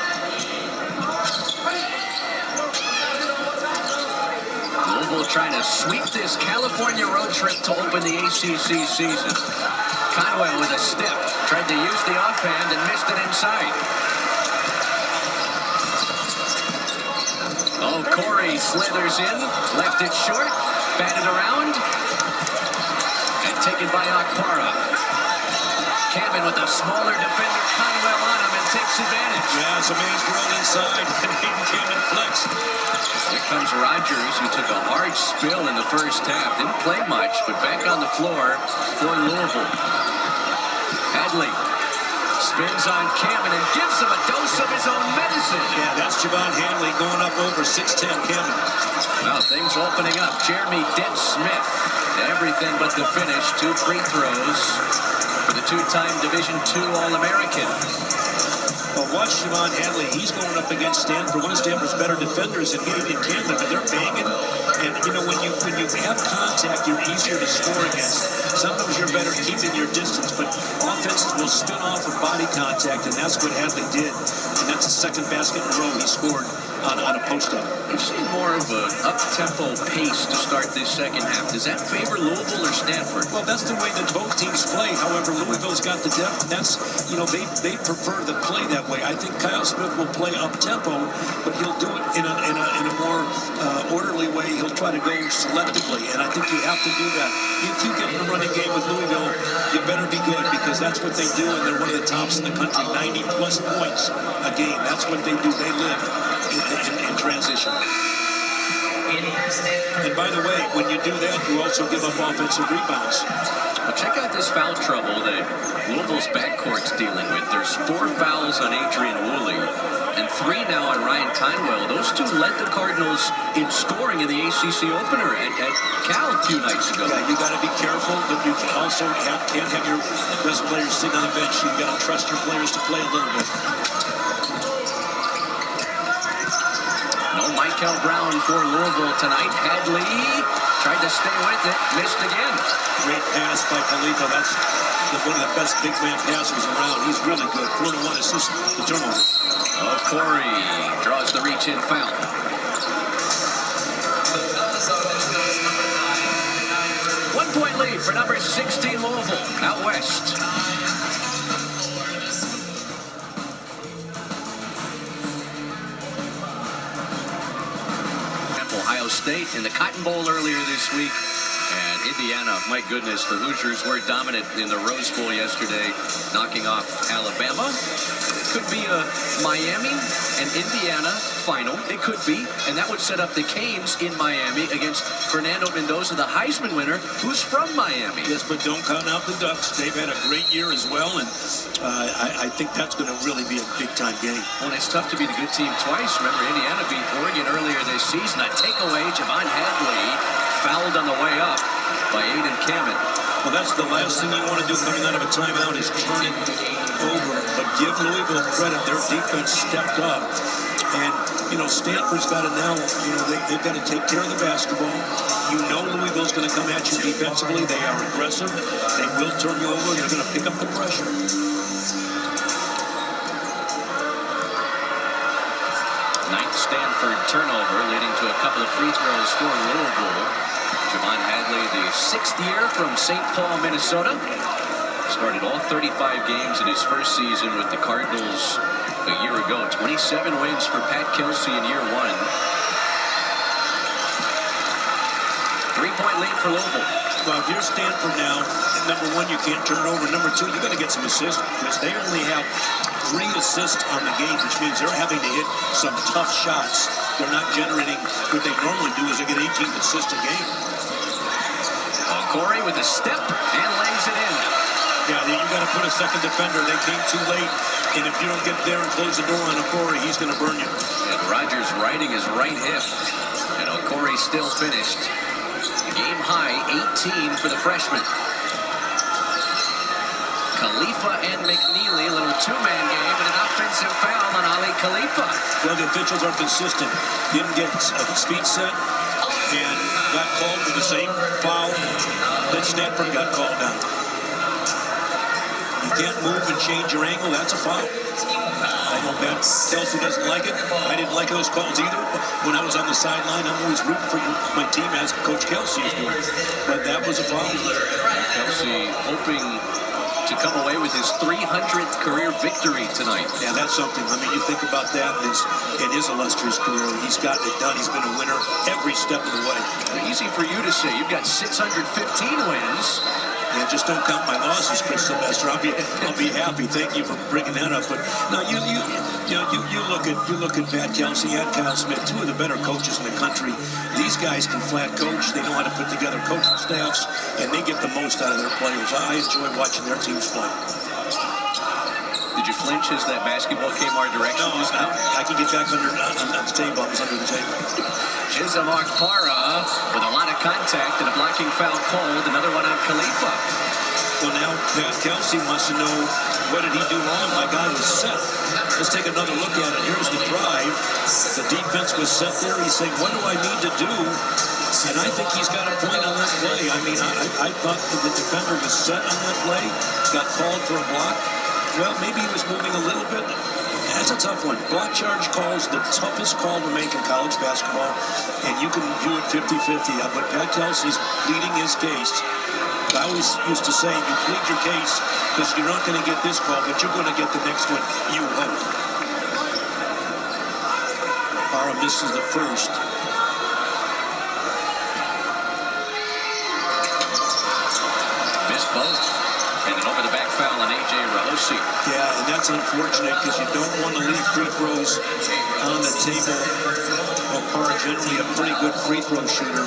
[SPEAKER 1] Louisville trying to sweep this California road trip to open the ACC season. Conwell with a step, tried to use the offhand and missed it inside. Oh, Corey slithers in, left it short, batted around, and taken by Akpara. Kamen with a smaller defender, Conwell on him, and takes advantage.
[SPEAKER 2] Yeah, it's a man's world inside, and Aiden Kamen flex.
[SPEAKER 1] Here comes Rogers, who took a hard spill in the first half. Didn't play much, but back on the floor for Louisville. Hadley spins on Kamen and gives him a dose of his own medicine.
[SPEAKER 2] Yeah, that's Javon Hadley going up over 6'10" Kamen.
[SPEAKER 1] Well, things opening up. Jeremy Dent-Smith, everything but the finish. 2 free throws for the two-time Division II All-American.
[SPEAKER 2] Well, watch Javon Hadley. He's going up against Stanford, one of Stanford's better defenders in Aiden Kamen, but they're banging. And, when you have contact, you're easier to score against. Sometimes you're better keeping your distance, but offenses will spin off of body contact, and that's what Hadley did. And that's the second basket in a row he scored on a post-up.
[SPEAKER 1] We've seen more of an up-tempo pace to start this second half. Does that favor Louisville or Stanford?
[SPEAKER 2] Well, that's the way that both teams play. However, Louisville's got the depth. That's, they prefer to play that way. I think Kyle Smith will play up-tempo, but he'll do it in a more orderly way. He'll try to go selectively, and I think you have to do that. If you get in a running game with Louisville, you better be good, because that's what they do, and they're one of the tops in the country. 90-plus points a game. That's what they do. They live in transition. And by the way, when you do that, you also give up offensive rebounds.
[SPEAKER 1] Well, check out this foul trouble that Louisville's backcourt's dealing with. There's 4 fouls on Adrian Woolley and 3 now on Ryan Conwell. Those two led the Cardinals in scoring in the ACC opener at Cal a few nights ago.
[SPEAKER 2] Yeah, you got to be careful, but you can also can't have your best players sitting on the bench. You've got to trust your players to play a little bit.
[SPEAKER 1] No Michael Brown for Louisville tonight. Hadley tried to stay with it, missed again.
[SPEAKER 2] Great pass by Khalifa. That's one of the best big man passers around. He's really good. 4-1 assist, the turnover.
[SPEAKER 1] Oh, Corey draws the reach-in foul. 1-point lead for number 16 Louisville out west. Ohio State in the Cotton Bowl earlier this week. And Indiana, my goodness, the Hoosiers were dominant in the Rose Bowl yesterday, knocking off Alabama. It could be a Miami and Indiana final. It could be. And that would set up the Canes in Miami against Fernando Mendoza, the Heisman winner, who's from Miami.
[SPEAKER 2] Yes, but don't count out the Ducks. They've had a great year as well, and I think that's going to really be a big-time game.
[SPEAKER 1] Well, it's tough to be the good team twice. Remember, Indiana beat Oregon earlier this season. A takeaway, Javon Hadley fouled on the way up by Aiden Kamen.
[SPEAKER 2] Well, that's the last thing you want to do coming out of a timeout is turn it over. But give Louisville credit. Their defense stepped up. And, you know, Stanford's got to now, you know, they've got to take care of the basketball. You know Louisville's going to come at you defensively. They are aggressive. They will turn you over. They're going to pick up the pressure.
[SPEAKER 1] Ninth Stanford turnover, leading to a couple of free throws for Louisville. Javon Hadley, the 6th year from St. Paul, Minnesota. Started all 35 games in his first season with the Cardinals a year ago. 27 wins for Pat Kelsey in year 1. 3-point lead for Louisville.
[SPEAKER 2] Well, if you're Stanford now, number one, you can't turn it over. Number two, you got to get some assists because they only have 3 assists on the game, which means they're having to hit some tough shots. They're not generating what they normally do is they get 18 assists a game.
[SPEAKER 1] Corey with a step and lays it in.
[SPEAKER 2] Yeah, you got to put a second defender. They came too late, and if you don't get there and close the door on Okori, he's going to burn you.
[SPEAKER 1] And Rogers riding his right hip, and Okori still finished. Game high, 18 for the freshman. Khalifa and McNeely, little two-man game, and an offensive foul on Ali Khalifa.
[SPEAKER 2] Well, the officials are consistent. Didn't get a speed set and got called for the same foul that Stanford got called on. You can't move and change your angle. That's a foul. I know Ben Kelsey doesn't like it. I didn't like those calls either. When I was on the sideline, I'm always rooting for my team as Coach Kelsey is doing. But that was a foul.
[SPEAKER 1] Kelsey hoping to come away with his 300th career victory tonight.
[SPEAKER 2] Yeah, that's something. I mean, you think about that in his illustrious career. He's gotten it done. He's been a winner every step of the way.
[SPEAKER 1] Easy for you to say. You've got 615 wins.
[SPEAKER 2] Yeah, just don't count my losses, Chris Sylvester. I'll be happy. Thank you for bringing that up. But no, you look at Pat Kelsey and Kyle Smith, 2 of the better coaches in the country. These guys can flat coach. They know how to put together coaching staffs, and they get the most out of their players. I enjoy watching their teams play.
[SPEAKER 1] Did you flinch as that basketball came our direction?
[SPEAKER 2] No, I can get back on the table. I was under the table.
[SPEAKER 1] Chisholm Akpara with a lot of contact and a blocking foul called. Another one on Khalifa.
[SPEAKER 2] Well, now Pat Kelsey wants to know, what did he do wrong? My guy was set. Let's take another look at it. Here's the drive. The defense was set there. He's saying, what do I need to do? And I think he's got a point on that play. I mean, I thought that the defender was set on that play. Got called for a block. Well, maybe he was moving a little bit. That's a tough one. Block charge calls, the toughest call to make in college basketball, and you can view it 50-50. But Pat Kelsey's pleading his case. I always used to say, you plead your case because you're not going to get this call, but you're going to get the next one. You hope. Barra misses the first.
[SPEAKER 1] Missed both. And an over-the-back foul on A.J. Rahosi.
[SPEAKER 2] Yeah, and that's unfortunate because you don't want to leave free throws on the table. Okpara generally a pretty good free throw shooter.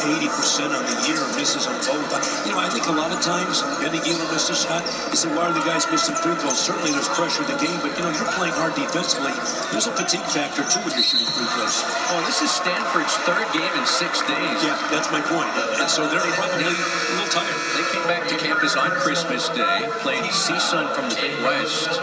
[SPEAKER 2] 80% on the year, misses on both. You know, I think a lot of times, Benny Gieler missed a shot. You say, why are the guys missing free throws? Certainly there's pressure in the game, but, you know, you're playing hard defensively. There's a fatigue factor, too, when you're shooting free throws.
[SPEAKER 1] Oh, this is Stanford's 3rd game in 6 days.
[SPEAKER 2] Yeah, that's my point. And so they're probably a little tired.
[SPEAKER 1] They came back to campus on Christmas Day, played CSUN from the Big West.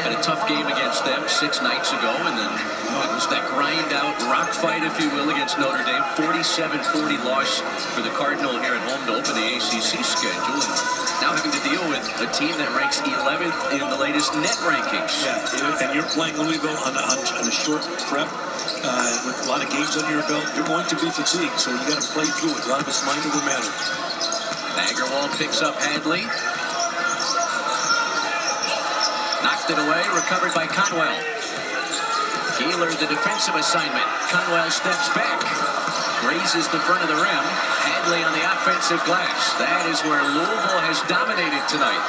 [SPEAKER 1] Had a tough game against them 6 nights ago, and then it was that grind-out rock fight, if you will, against Notre Dame. 47-40 loss for the Cardinal here at home to open the ACC schedule. And now having to deal with a team that ranks 11th in the latest net rankings.
[SPEAKER 2] Yeah, and you're playing Louisville on a short prep with a lot of games under your belt. You're going to be fatigued, so you got to play through it. A lot of it's mind over matter.
[SPEAKER 1] Agarwal picks up Hadley. Knocked it away, recovered by Conwell. Gieler, the defensive assignment. Conwell steps back, grazes the front of the rim. Hadley on the offensive glass. That is where Louisville has dominated tonight.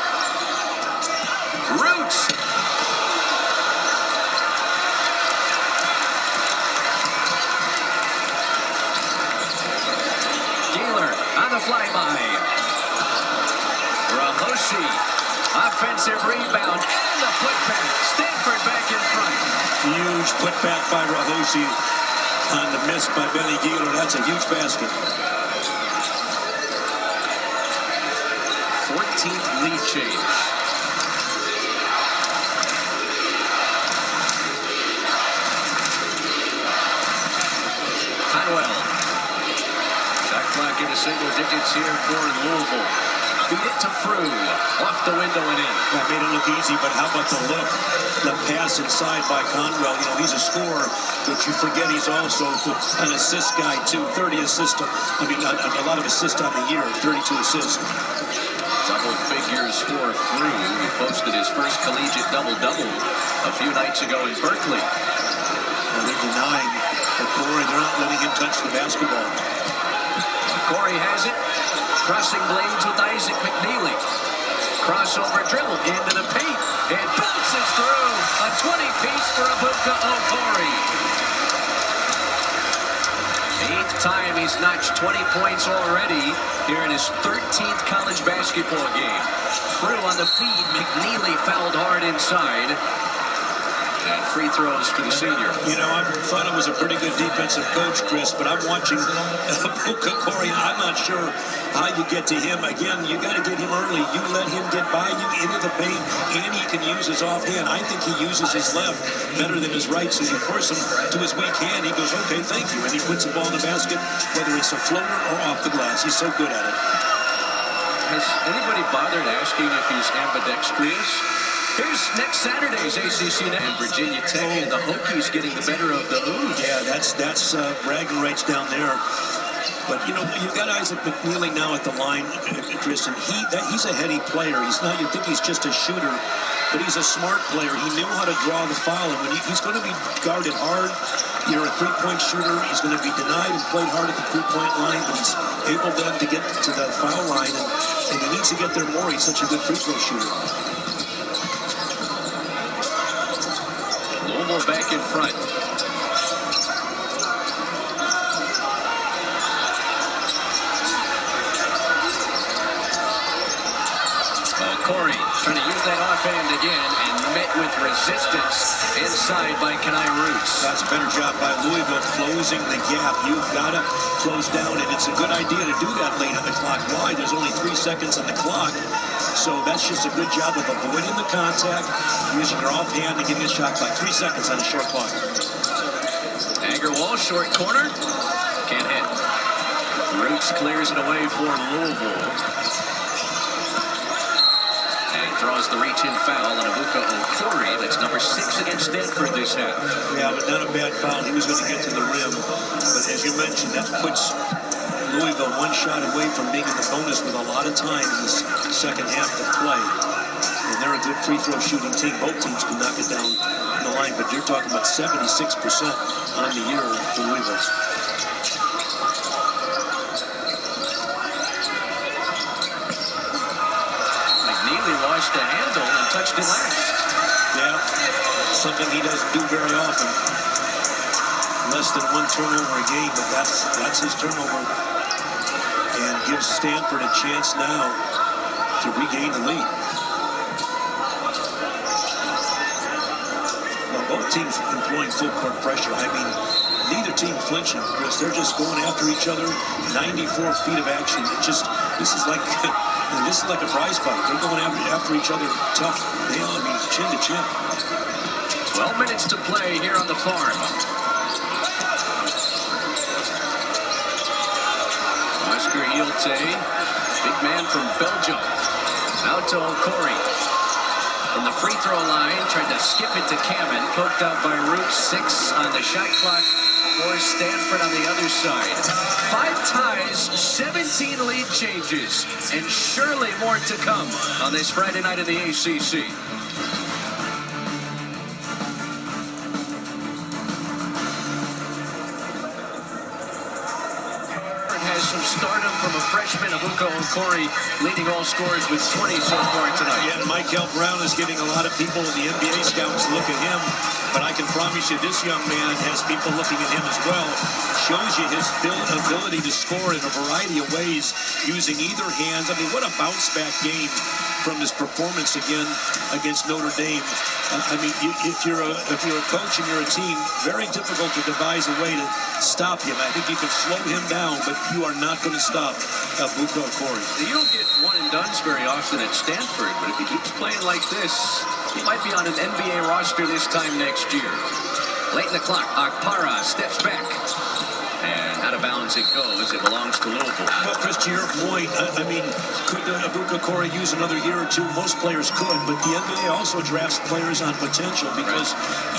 [SPEAKER 1] Roots. Gieler on the flyby. Rahosi, offensive rebound and the putback. Stanford back in front.
[SPEAKER 2] Huge putback by Rahosi on the miss by Benny Gieler. That's a huge basket.
[SPEAKER 1] 14th lead change. single digits here for Louisville. Feed it to Frew. Off the window and in.
[SPEAKER 2] That made it look easy, but how about the look? The pass inside by Conwell. You know, he's a scorer, but you forget he's also an assist guy, too. 30 assists. I mean, a lot of assists on the year. 32 assists.
[SPEAKER 1] Double figures for Frew. He posted his first collegiate double-double a few nights ago in Berkeley.
[SPEAKER 2] Well, they're denying Corey. They're not letting him touch the basketball.
[SPEAKER 1] Corey has it. Crossing blades with Isaac McNeely. Crossover dribble into the paint. It bounces through. A 20-piece for Abuka Okori. 8th time he's notched 20 points already here in his 13th college basketball game. Frew on the feed. McNeely fouled hard inside. And free throws for the senior.
[SPEAKER 2] You know, I thought it was a pretty good defensive coach, Chris, but I'm watching Abuka Okori. I'm not sure how you get to him. Again, you got to get him early. You let him get by you into the paint, and he can use his offhand. I think he uses his left better than his right, so you force him to his weak hand. He goes, okay, thank you, and he puts the ball in the basket, whether it's a floater or off the glass. He's so good at it.
[SPEAKER 1] Has anybody bothered asking if he's ambidextrous? Here's next Saturday's ACC and Virginia Tech and the Hokies getting the better of the Ooze.
[SPEAKER 2] Yeah, that's bragging rights down there. But, you know, you've got Isaac McNeely now at the line, Chris, and he's a heady player. He's not, you think he's just a shooter, but he's a smart player. He knew how to draw the foul, and when he's going to be guarded hard. You're a three-point shooter. He's going to be denied and played hard at the three-point line, but he's able then to get to the foul line, and he needs to get there more. He's such a good free throw shooter.
[SPEAKER 1] Louisville back in front. Corey trying to use that offhand again and met with resistance inside by Kenai Roots.
[SPEAKER 2] That's a better job by Louisville closing the gap. You've got to close down, and it's a good idea to do that late on the clock. Why? There's only 3 seconds on the clock. So that's just a good job of avoiding the contact, using your offhand and getting a shot by 3 seconds on a short clock.
[SPEAKER 1] Agarwal, short corner. Can't hit. Roots clears it away for Louisville. And throws the reach-in foul on Abuka Okori. That's number 6 against Stanford this half.
[SPEAKER 2] Yeah, but not a bad foul. He was going to get to the rim. But as you mentioned, that puts Louisville one shot away from being in the bonus with a lot of time in this second half to play. And they're a good free throw shooting team. Both teams can knock it down the line, but you're talking about 76% on the year for Louisville.
[SPEAKER 1] McNeely lost the handle and touched it last.
[SPEAKER 2] Yeah, something he doesn't do very often. Less than 1 turnover a game, but that's his turnover. And gives Stanford a chance now to regain the lead. Well, both teams employing full court pressure. I mean, neither team flinching, Chris. They're just going after each other. 94 feet of action. This is like a prize fight. They're going after each other tough. I mean, chin to chin.
[SPEAKER 1] 12 minutes to play here on the farm. Oscar Ilte, big man from Belgium. Out to Okori. From the free throw line, tried to skip it to Kamen. Poked out by Roots. 6 on the shot clock for Stanford on the other side. 5 ties, 17 lead changes, and surely more to come on this Friday night in the ACC. Some stardom from a freshman, Abuka Okori, leading all scorers with 20 so far tonight.
[SPEAKER 2] Yeah, Michael Brown is getting a lot of people in the NBA scouts look at him, but I can promise you this young man has people looking at him as well. Shows you his ability to score in a variety of ways using either hand. I mean, what a bounce-back game from his performance again against Notre Dame. I mean, if you're a coach and you're a team, very difficult to devise a way to stop him. I think you can slow him down, but you are not going to stop Abuka Okori.
[SPEAKER 1] You don't get one-and-dones very often at Stanford, but if he keeps playing like this, he might be on an NBA roster this time next year. Late in the clock, Akpara steps back. And out of of bounds it goes. It belongs to Louisville.
[SPEAKER 2] Well, Chris, to your point, I mean, could Abuka Corey use another year or two? Most players could, but the NBA also drafts players on potential, because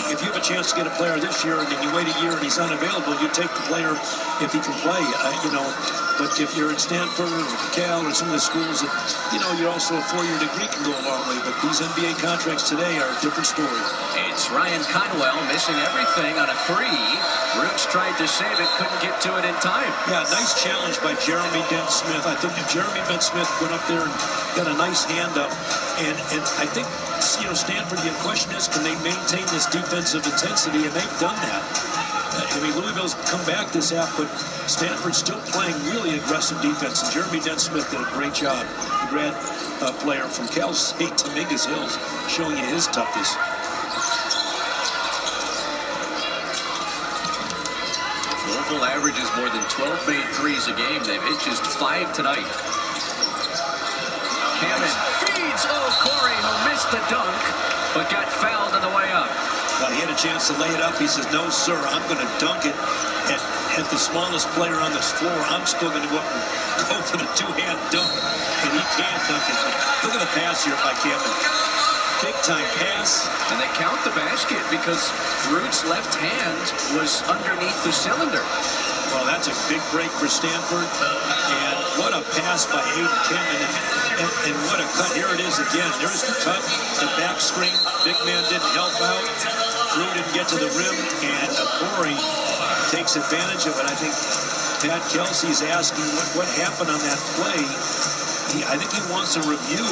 [SPEAKER 2] if you have a chance to get a player this year and then you wait a year and he's unavailable, you take the player if he can play, But if you're at Stanford or Cal or some of the schools that, you're also a 4-year degree can go a long way. But these NBA contracts today are a different story.
[SPEAKER 1] It's Ryan Conwell missing everything on a 3. Roots tried to save it, couldn't get to it in time.
[SPEAKER 2] Yeah, nice challenge by Jeremy Dent-Smith. I think that Jeremy Dent-Smith went up there and got a nice hand up. And I think, Stanford, the question is, can they maintain this defensive intensity? And they've done that. Louisville's come back this half, but Stanford's still playing really aggressive defense. And Jeremy Dent-Smith did a great job. The grad player from Cal State, Dominguez Hills, showing you his toughness.
[SPEAKER 1] Louisville averages more than 12 made threes a game. They've hit just 5 tonight. Cannon feeds Corey, who missed the dunk, but got fouled on the way up.
[SPEAKER 2] Well, he had a chance to lay it up. He says, no, sir, I'm going to dunk it at the smallest player on this floor. I'm still going to go up and go for the 2-hand dunk, and he can't dunk it. Look at the pass here by Cannon. Big-time pass.
[SPEAKER 1] And they count the basket because Root's left hand was underneath the cylinder.
[SPEAKER 2] Well, that's a big break for Stanford. And what a pass by Aiden Cannon. And what a cut. Here it is again. There's the cut, the back screen. Big man didn't help out. Drew didn't get to the rim. And Corey takes advantage of it. I think Pat Kelsey's asking what happened on that play. I think he wants a review.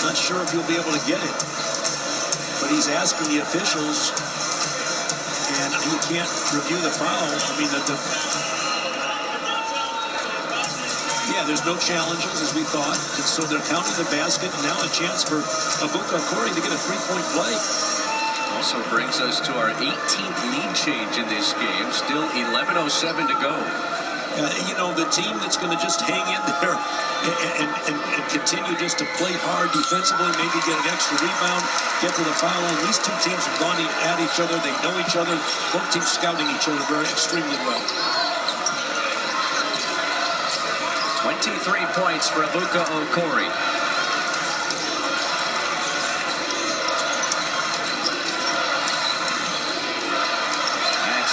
[SPEAKER 2] Not sure if he'll be able to get it. But he's asking the officials. And he can't review the foul. Yeah, there's no challenges, as we thought. And so they're counting the basket. And now a chance for Abuka Corey to get a 3-point play.
[SPEAKER 1] Also brings us to our 18th lead change in this game. Still 11:07 to go.
[SPEAKER 2] The team that's going to just hang in there and continue just to play hard defensively, maybe get an extra rebound, get to the foul line. These two teams have gone at each other. They know each other. Both teams scouting each other extremely well.
[SPEAKER 1] 23 points for Abuka Corey.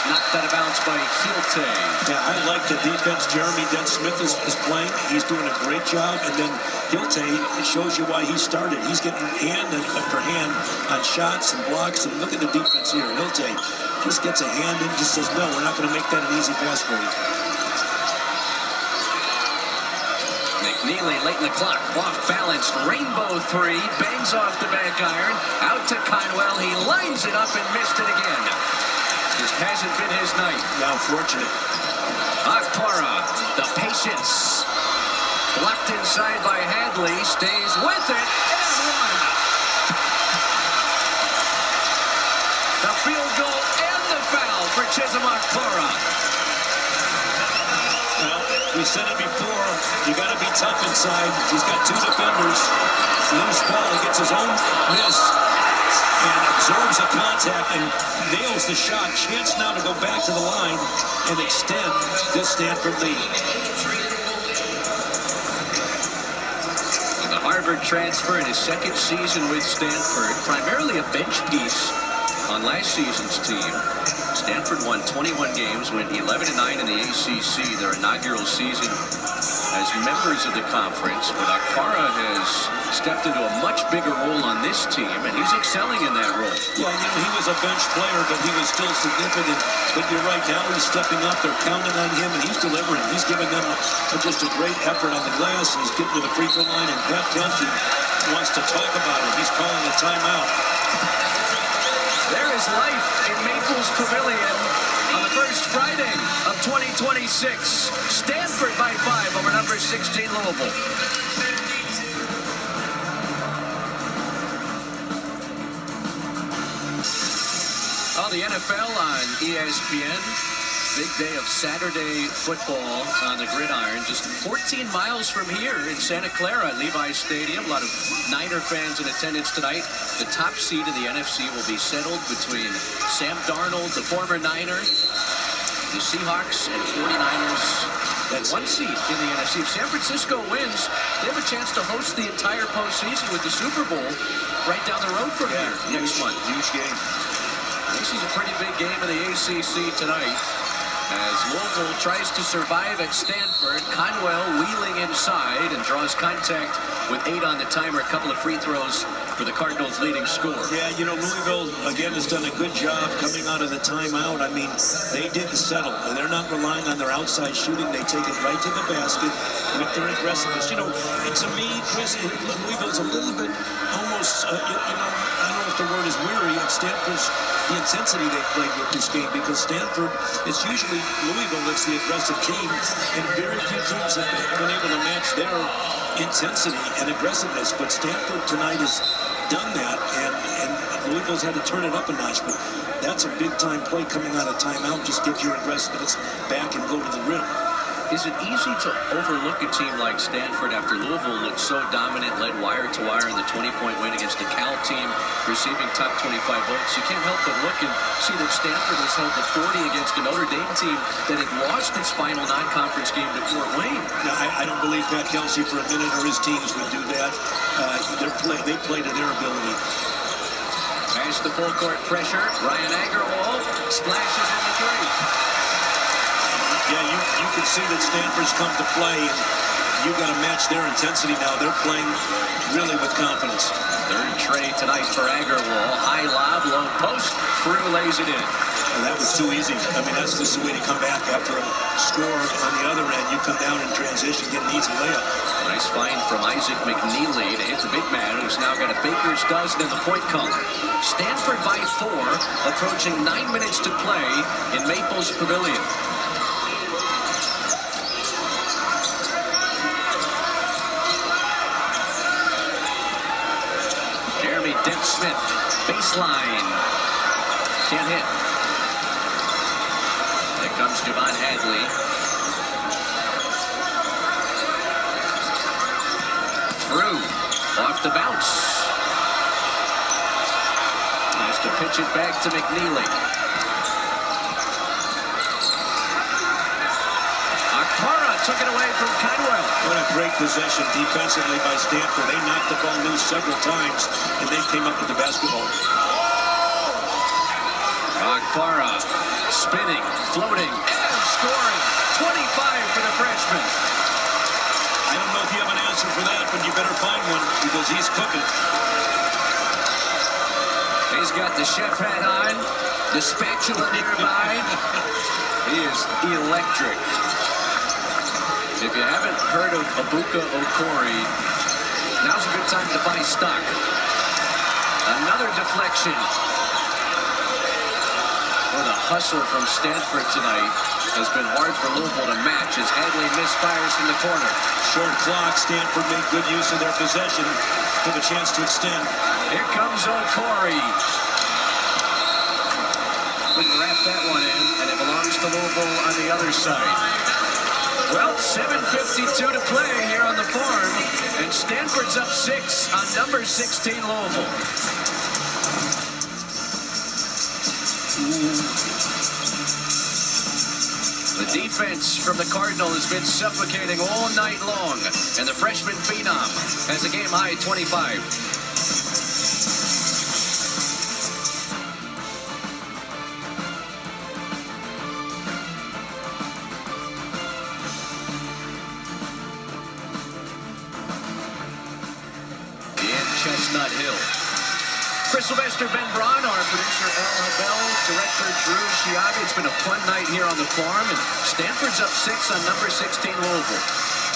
[SPEAKER 1] Knocked out of bounds by Hilton.
[SPEAKER 2] Yeah, I like the defense Jeremy Dent-Smith is playing. He's doing a great job. And then Hilton, it shows you why he started. He's getting hand after hand on shots and blocks. And look at the defense here. Hilton just gets a hand and just says, no, we're not going to make that an easy pass for you.
[SPEAKER 1] McNeely late in the clock. Off-balanced rainbow 3. Bangs off the back iron. Out to Conwell. He lines it up and missed it again. Just hasn't been his night.
[SPEAKER 2] Now, fortunate.
[SPEAKER 1] Akpara, the patience. Blocked inside by Hadley. Stays with it. And one. The field goal and the foul for Chisholm Akpara.
[SPEAKER 2] Well, we said it before. You got to be tough inside. He's got 2 defenders. Loose ball. He gets his own miss. And absorbs the contact and nails the shot. Chance now to go back to the line and extend this Stanford lead.
[SPEAKER 1] The Harvard transfer in his 2nd season with Stanford, primarily a bench piece on last season's team. Stanford won 21 games, went 11-9 in the ACC, their inaugural season as members of the conference. But Akpara has stepped into a much bigger role on this team, and he's excelling in that role.
[SPEAKER 2] Yeah, he was a bench player, but he was still significant. But you're right, now he's stepping up. They're counting on him, and he's delivering. He's giving them just a great effort on the glass. He's getting to the free throw line, and Pat Kelsey wants to talk about it. He's calling a timeout.
[SPEAKER 1] There is life in Maples Pavilion on the first Friday of 2026. Stanford by 5 over number 16 Louisville. Oh, the NFL on ESPN. Big day of Saturday football on the gridiron. Just 14 miles from here in Santa Clara at Levi's Stadium. A lot of Niner fans in attendance tonight. The top seed of the NFC will be settled between Sam Darnold, the former Niner, The Seahawks and 49ers. That's one seed in the NFC. If San Francisco wins, they have a chance to host the entire postseason with the Super Bowl right down the road from here next month.
[SPEAKER 2] Huge game.
[SPEAKER 1] This is a pretty big game in the ACC tonight. As Louisville tries to survive at Stanford, Conwell wheeling inside and draws contact with 8 on the timer. A couple of free throws for the Cardinals' leading scorer.
[SPEAKER 2] Yeah, you know, Louisville, again, has done a good job coming out of the timeout. I mean, they didn't settle. And they're not relying on their outside shooting. They take it right to the basket with their aggressiveness. You know, to me, Chris, Louisville's a little bit almost, I don't know if the word is weary of Stanford's, the intensity they played with this game, because Stanford, it's usually Louisville that's the aggressive team, and very few teams have been able to match their intensity and aggressiveness. But Stanford tonight has done that, and Louisville's had to turn it up a notch. But that's a big-time play coming out of timeout. Just get your aggressiveness back and go to the rim.
[SPEAKER 1] Is it easy to overlook a team like Stanford after Louisville looked so dominant, led wire to wire in the 20-point win against the Cal team, receiving top 25 votes? You can't help but look and see that Stanford was held to 40 against a Notre Dame team that had lost its final non-conference game to Fort Wayne.
[SPEAKER 2] Now, I don't believe Pat Kelsey for a minute or his teams would do that. They play to their ability.
[SPEAKER 1] Past the full court pressure, Ryan Agarwal splashes in the three.
[SPEAKER 2] Yeah, you can see that Stanford's come to play, and you got to match their intensity now. They're playing really with confidence.
[SPEAKER 1] Third tray tonight for Agarwal. High lob, low post. Frew lays it in.
[SPEAKER 2] And that was too easy. I mean, that's just the way to come back after a score on the other end. You come down in transition, get an easy layup.
[SPEAKER 1] Nice find from Isaac McNeely to hit the big man, who's now got a baker's dozen in the point column. Stanford by 4, approaching 9 minutes to play in Maples Pavilion. Dent Smith, baseline, can't hit. There comes Javon Hadley. Through, off the bounce. Has to pitch it back to McNeely. Akpara took it away from Conwell.
[SPEAKER 2] What a great possession defensively by Stanford. They knocked the ball loose several times, and they came up with the basketball.
[SPEAKER 1] Akpara spinning, floating, and scoring. 25 for the freshman.
[SPEAKER 2] I don't know if you have an answer for that, but you better find one, because he's cooking.
[SPEAKER 1] He's got the chef hat on, the spatula nearby. He is electric. If you haven't heard of Abuka Okori, now's a good time to buy stock. Another deflection. Well, the hustle from Stanford tonight has been hard for Louisville to match as Hadley misfires from the corner.
[SPEAKER 2] Short clock. Stanford made good use of their possession. Give a chance to extend.
[SPEAKER 1] Here comes Okori. Couldn't wrap that one in, and it belongs to Louisville on the other side. Well, 7:52 to play here on the farm, and Stanford's up 6 on number 16 Louisville. The defense from the Cardinal has been suffocating all night long, and the freshman phenom has a game-high 25. Chestnut Hill. Chris Sylvester, Ben Braun, our producer Al Habel, director Drew Chiaga. It's been a fun night here on the farm, and Stanford's up 6 on number 16 Louisville.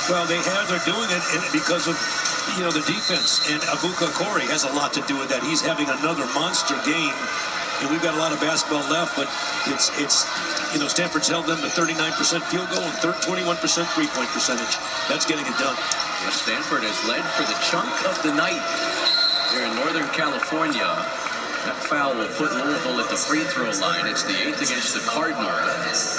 [SPEAKER 2] Well, they're doing it because of, the defense, and Abuka Okori has a lot to do with that. He's having another monster game, and we've got a lot of basketball left, but it's Stanford's held them to 39% field goal and 21% three-point percentage. That's getting it done.
[SPEAKER 1] Stanford has led for the chunk of the night here in Northern California. That foul will put Louisville at the free throw line. It's the 8th against the Cardinals.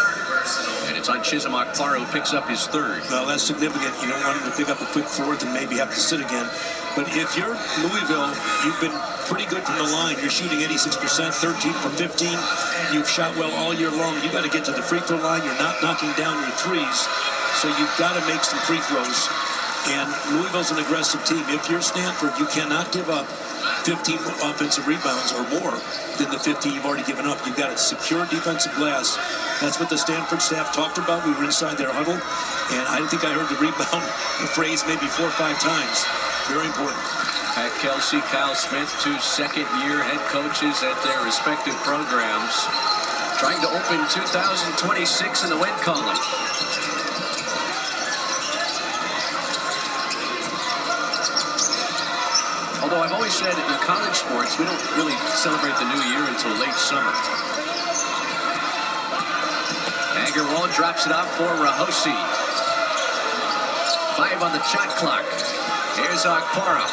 [SPEAKER 1] And it's on Chisholm Akpara, who picks up his 3rd.
[SPEAKER 2] Well, that's significant. You don't want him to pick up a quick 4th and maybe have to sit again. But if you're Louisville, you've been pretty good from the line. You're shooting 86%, 13 for 15. You've shot well all year long. You got to get to the free throw line. You're not knocking down your threes. So you've got to make some free throws. And Louisville's an aggressive team. If you're Stanford, you cannot give up 15 offensive rebounds or more than the 15 you've already given up. You've got a secure defensive glass. That's what the Stanford staff talked about. We were inside their huddle, and I think I heard the rebound phrase maybe 4 or 5 times. Very important.
[SPEAKER 1] Pat Kelsey, Kyle Smith, 2 second-year head coaches at their respective programs, trying to open 2026 in the win column. Although I've always said in college sports, we don't really celebrate the new year until late summer. Agarwal drops it off for Rahosi. 5 on the shot clock. Here's Akpara.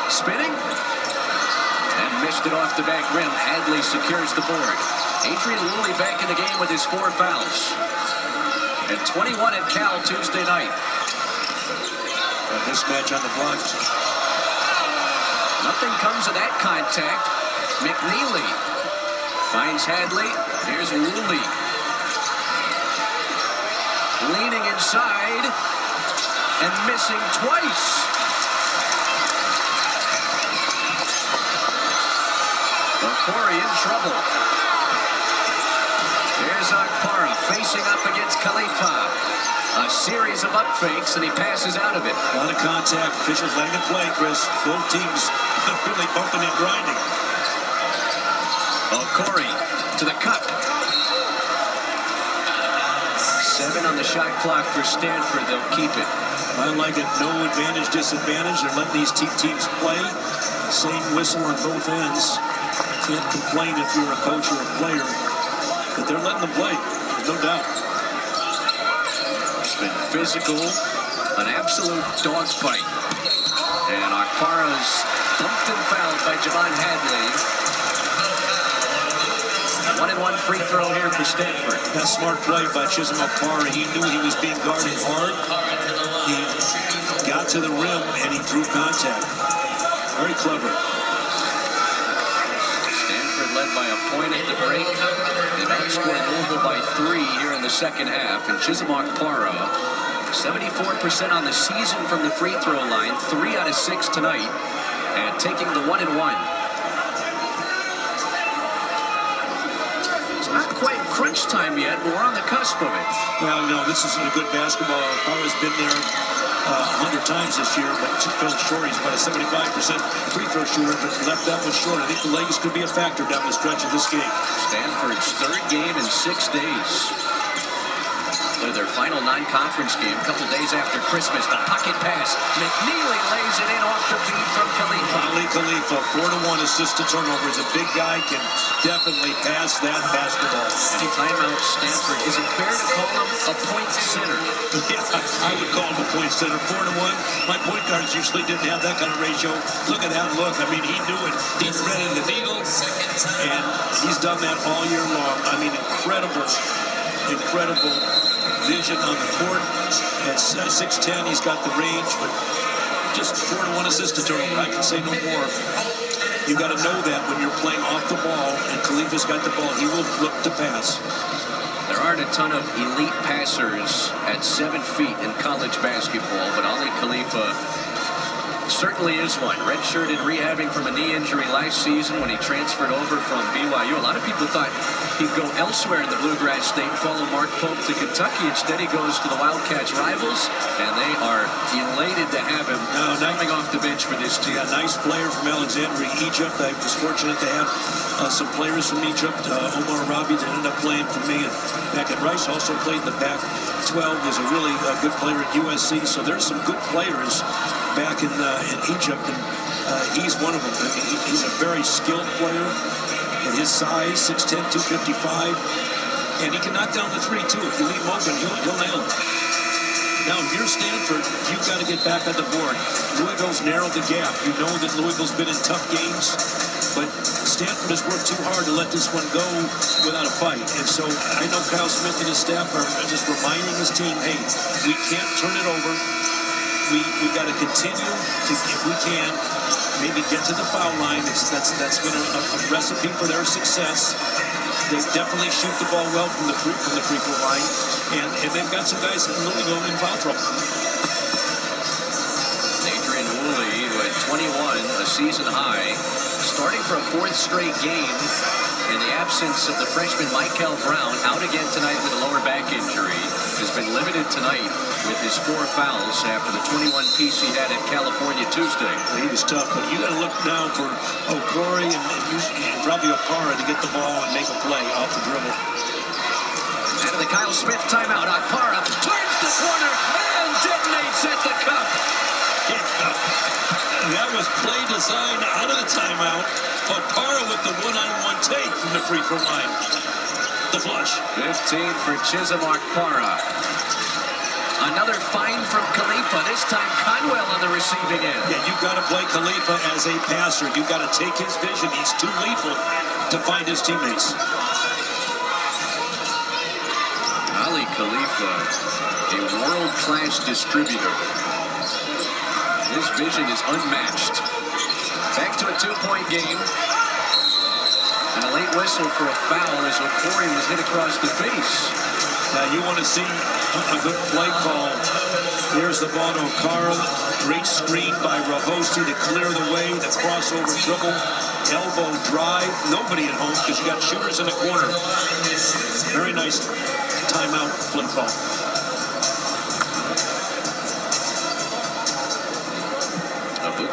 [SPEAKER 1] Spinning. And missed it off the back rim. Hadley secures the board. Adrian Woolley back in the game with his 4 fouls. And 21 at Cal Tuesday night.
[SPEAKER 2] This match on the block.
[SPEAKER 1] Nothing comes of that contact. McNeely finds Hadley. Here's Woolley. Leaning inside and missing twice. Okori in trouble. Here's Akpara facing up against Khalifa. A series of up fakes, and he passes out of it.
[SPEAKER 2] A lot of contact. Officials letting it play, Chris. Both teams really bumping and grinding.
[SPEAKER 1] Okori to the cup. 7 on the shot clock for Stanford. They'll keep it.
[SPEAKER 2] I like it. No advantage, disadvantage. They're letting these teams play. Same whistle on both ends. Can't complain if you're a coach or a player. But they're letting them play. There's no doubt.
[SPEAKER 1] It's been physical, an absolute dogfight. And Akpara's bumped and fouled by Javon Hadley. 1-and-1 free throw here for Stanford.
[SPEAKER 2] That's smart play by Chisholm Akpara. He knew he was being guarded hard. He got to the rim and he drew contact. Very clever.
[SPEAKER 1] Stanford led by a point at the break. They've outscored Louisville by 3 here in the second half. And Chisholm Akpara, 74% on the season from the free throw line, 3 out of 6 tonight, and taking the 1-and-1. Not quite crunch time yet, but we're on the cusp of it.
[SPEAKER 2] Well, no, this is a good basketball. Akpara's been there 100 times this year, but fell short. He's about a 75% free throw shooter, but left that one short. I think the legs could be a factor down the stretch of this game.
[SPEAKER 1] Stanford's 3rd game in 6 days. Play their final non-conference game a couple days after Christmas. The pocket pass. McNeely lays it in off the feed from Khalifa.
[SPEAKER 2] Ali Khalifa, 4-to-1 assist to turnovers. A big guy can definitely pass that basketball.
[SPEAKER 1] Any timeout, Stanford. Is it fair to call him a point center?
[SPEAKER 2] Yeah, I would call him a point center. 4-to-1. My point guards usually didn't have that kind of ratio. Look at that look. I mean, he knew it. He threaded the needle, and he's done that all year long. I mean, incredible vision on the court. At 6'10", he's got the range, but just 4-to-1 assist to turnover. I can say no more. You got to know that when you're playing off the ball, and Khalifa's got the ball, he will look to pass.
[SPEAKER 1] There aren't a ton of elite passers at 7 feet in college basketball, but Ali Khalifa certainly is one. Redshirted, rehabbing from a knee injury last season when he transferred over from BYU. A lot of people thought he'd go elsewhere in the Bluegrass State, follow Mark Pope to Kentucky. Instead, he goes to the Wildcats rivals, and they are elated to have him coming off the bench for this team.
[SPEAKER 2] A nice player from Alexandria, Egypt. I was fortunate to have some players from Egypt. Omar Rabi that ended up playing for me back at Rice. Also played in the Pac-12. Was a really good player at USC. So there's some good players back in Egypt, and he's one of them. I mean, he's a very skilled player at his size, 6'10", 255, and he can knock down the 3 too. If you leave him open, he'll nail it. Now, if you're Stanford, you've got to get back on the board. Louisville's narrowed the gap. You know that Louisville's been in tough games, but Stanford has worked too hard to let this one go without a fight. And so I know Kyle Smith and his staff are just reminding his team, hey, we can't turn it over. We got to continue to, if we can, maybe get to the foul line. That's been a recipe for their success. They definitely shoot the ball well from the free throw line, and they've got some guys in Louisville in foul trouble.
[SPEAKER 1] Adrian Woolley, who had 21, a season high, starting for a fourth straight game in the absence of the freshman Michael Brown, out again tonight with a lower back injury, has been limited tonight with his 4 fouls after the 21-piece he had at California Tuesday.
[SPEAKER 2] He was tough, but you got to look now for Corey and probably Okpara to get the ball and make a play off the dribble.
[SPEAKER 1] Out of the Kyle Smith timeout, Okpara turns the corner and detonates at the cup.
[SPEAKER 2] That was play design out of the timeout. Okpara with the one-on-one take from the free throw line. The flush.
[SPEAKER 1] 15 for Chisholm Okpara. Another find from Khalifa, this time Conwell on the receiving end.
[SPEAKER 2] Yeah, you've got to play Khalifa as a passer. You've got to take his vision. He's too lethal to find his teammates.
[SPEAKER 1] Ali Khalifa, a world-class distributor. His vision is unmatched. Back to a 2-point game. And a late whistle for a foul as Okori was hit across the face.
[SPEAKER 2] Now you want to see a good play call. Here's the ball to Okara. Great screen by Rahosi to clear the way. The crossover dribble, elbow drive. Nobody at home because you got shooters in the corner. Very nice timeout play call.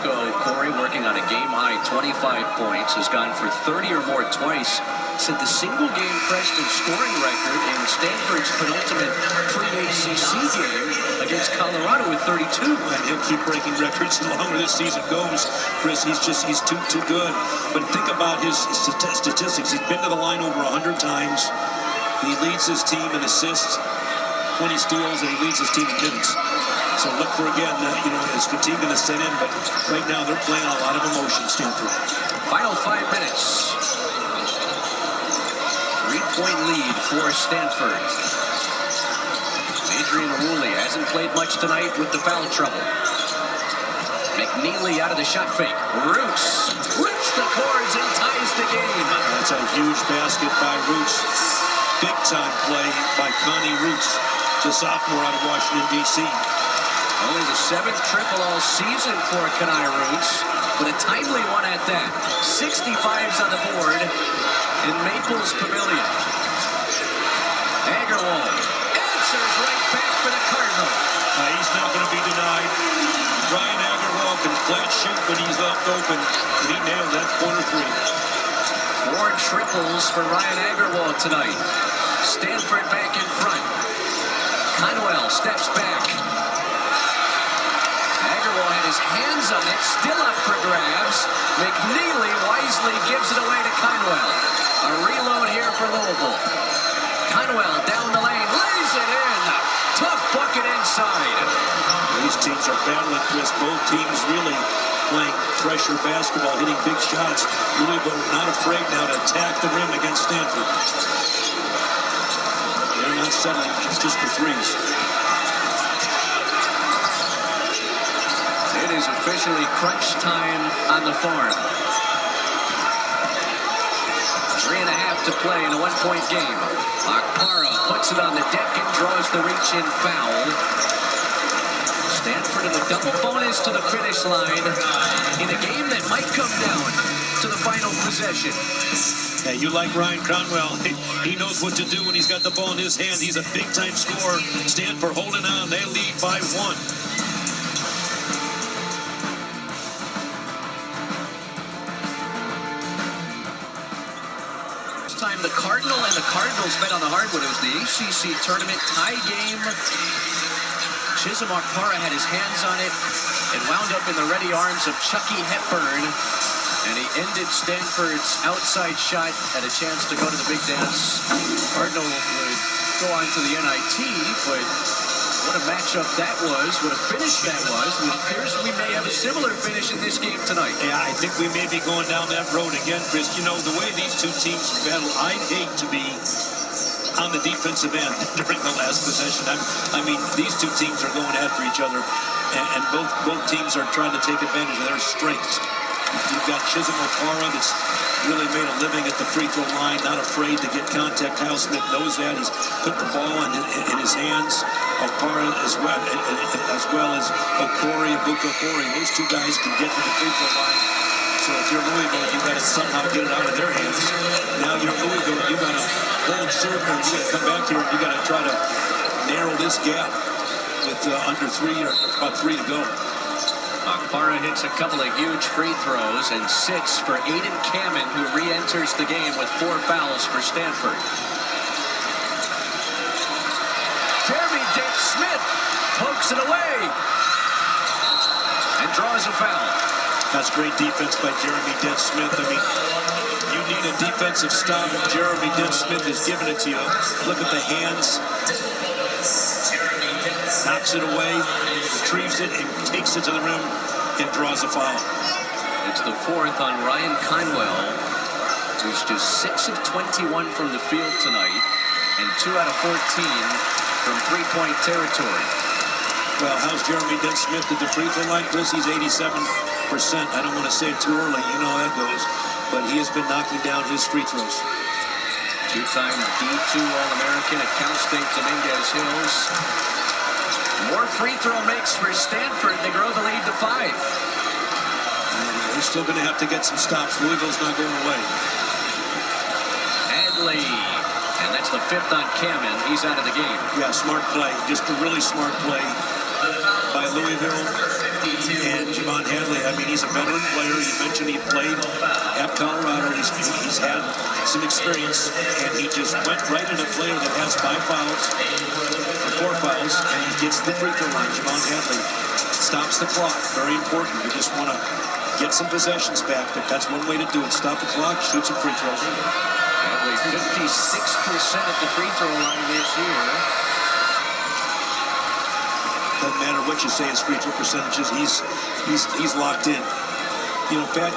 [SPEAKER 1] Okori working on a game-high 25 points, has gone for 30 or more twice, set the single-game freshman scoring record in Stanford's penultimate pre-ACC game against Colorado with 32.
[SPEAKER 2] And he'll keep breaking records the longer this season goes. Chris, he's too good. But think about his statistics. He's been to the line over 100 times. He leads his team in assists, 20 steals, and he leads his team in minutes. So look for, again, his fatigue going to set in, but right now they're playing a lot of emotion, Stanford.
[SPEAKER 1] Final 5 minutes. 3-point lead for Stanford. Adrian Woolley hasn't played much tonight with the foul trouble. McNeely out of the shot fake. Roots rips the cords and ties the game.
[SPEAKER 2] That's a huge basket by Roots. Big-time play by Connie Roots, the sophomore out of Washington, D.C.
[SPEAKER 1] Only the 7th triple all season for Kanai Roots, but a timely one at that. 65s on the board in Maples Pavilion. Agarwal answers right back for the Cardinal.
[SPEAKER 2] He's not going to be denied. Ryan Agarwal can flat shoot when he's left open. He nailed that corner 3.
[SPEAKER 1] 4 triples for Ryan Agarwal tonight. Stanford back in front. Conwell steps back. Agarwal had his hands on it, still up for grabs. McNeely wisely gives it away to Conwell. A reload here for Louisville. Conwell down the lane, lays it in. Tough bucket inside.
[SPEAKER 2] These teams are battling, Chris. Both teams really playing pressure basketball, hitting big shots. Louisville not afraid now to attack the rim against Stanford. They're not settling just for threes.
[SPEAKER 1] It is officially crunch time on the farm. 3.5 to play in a 1-point game. Okpara puts it on the deck and draws the reach-in foul. Stanford in a double bonus to the finish line in a game that might come down to the final possession.
[SPEAKER 2] Yeah, you like Ryan Conwell. He knows what to do when he's got the ball in his hand. He's a big-time scorer. Stanford holding on. They lead by 1.
[SPEAKER 1] Time the Cardinal and the Cardinals met on the hardwood. It was the ACC tournament tie game. Chisholm Okpara had his hands on it. It wound up in the ready arms of Chucky Hepburn, and he ended Stanford's outside shot. Had a chance to go to the big dance. Cardinal would go on to the NIT, but What a matchup that was. What a finish that was. It appears we may have a similar finish in this game tonight.
[SPEAKER 2] Yeah, I think we may be going down that road again, Chris. You know, the way these two teams battle, I'd hate to be on the defensive end during the last possession. I mean, these two teams are going after each other, and both teams are trying to take advantage of their strengths. You've got Chisholm O'Para that's really made a living at the free throw line, not afraid to get contact. Kyle Smith knows that. He's put the ball in his hands. O'Para as well as Okori, Abuka Okori. Those two guys can get to the free throw line. So if you're Louisville, you've got to somehow get it out of their hands. Now you're Louisville, you've got to hold serve, and you got to come back here and you got to try to narrow this gap with under about three to go.
[SPEAKER 1] Okpara hits a couple of huge free throws and sits for Aiden Kamen, who re-enters the game with 4 fouls for Stanford. Jeremy Dent-Smith pokes it away and draws a foul.
[SPEAKER 2] That's great defense by Jeremy Dent-Smith. I mean, you need a defensive stop. Jeremy Dent-Smith has given it to you. Look at the hands. Knocks it away, retrieves it, and takes it to the rim and draws a foul.
[SPEAKER 1] It's the 4th on Ryan Conwell, who's just 6 of 21 from the field tonight and 2 out of 14 from three-point territory.
[SPEAKER 2] Well, how's Jeremy Dent-Smith at the free throw line, Chris? He's 87%. I don't want to say it too early. You know how that goes. But he has been knocking down his free throws.
[SPEAKER 1] 2-time D2 All-American at Cal State Dominguez Hills. More free throw makes for Stanford. They grow the lead to 5.
[SPEAKER 2] They're still going to have to get some stops. Louisville's not going away.
[SPEAKER 1] Hadley. And that's the 5th on Kamen. He's out of the game.
[SPEAKER 2] Yeah, smart play. Just a really smart play by Louisville and Javon Hadley. I mean, he's a veteran player. You mentioned he played at Colorado. He's had some experience, and he just went right at a player that has 5 fouls, or 4 fouls, and he gets the free throw line. Javon Hadley stops the clock. Very important. You just want to get some possessions back, but that's one way to do it. Stop the clock, shoot some free throws.
[SPEAKER 1] Hadley 56% at the free throw line this year.
[SPEAKER 2] Doesn't matter what you say his free throw percentages, he's locked in. You know, Pat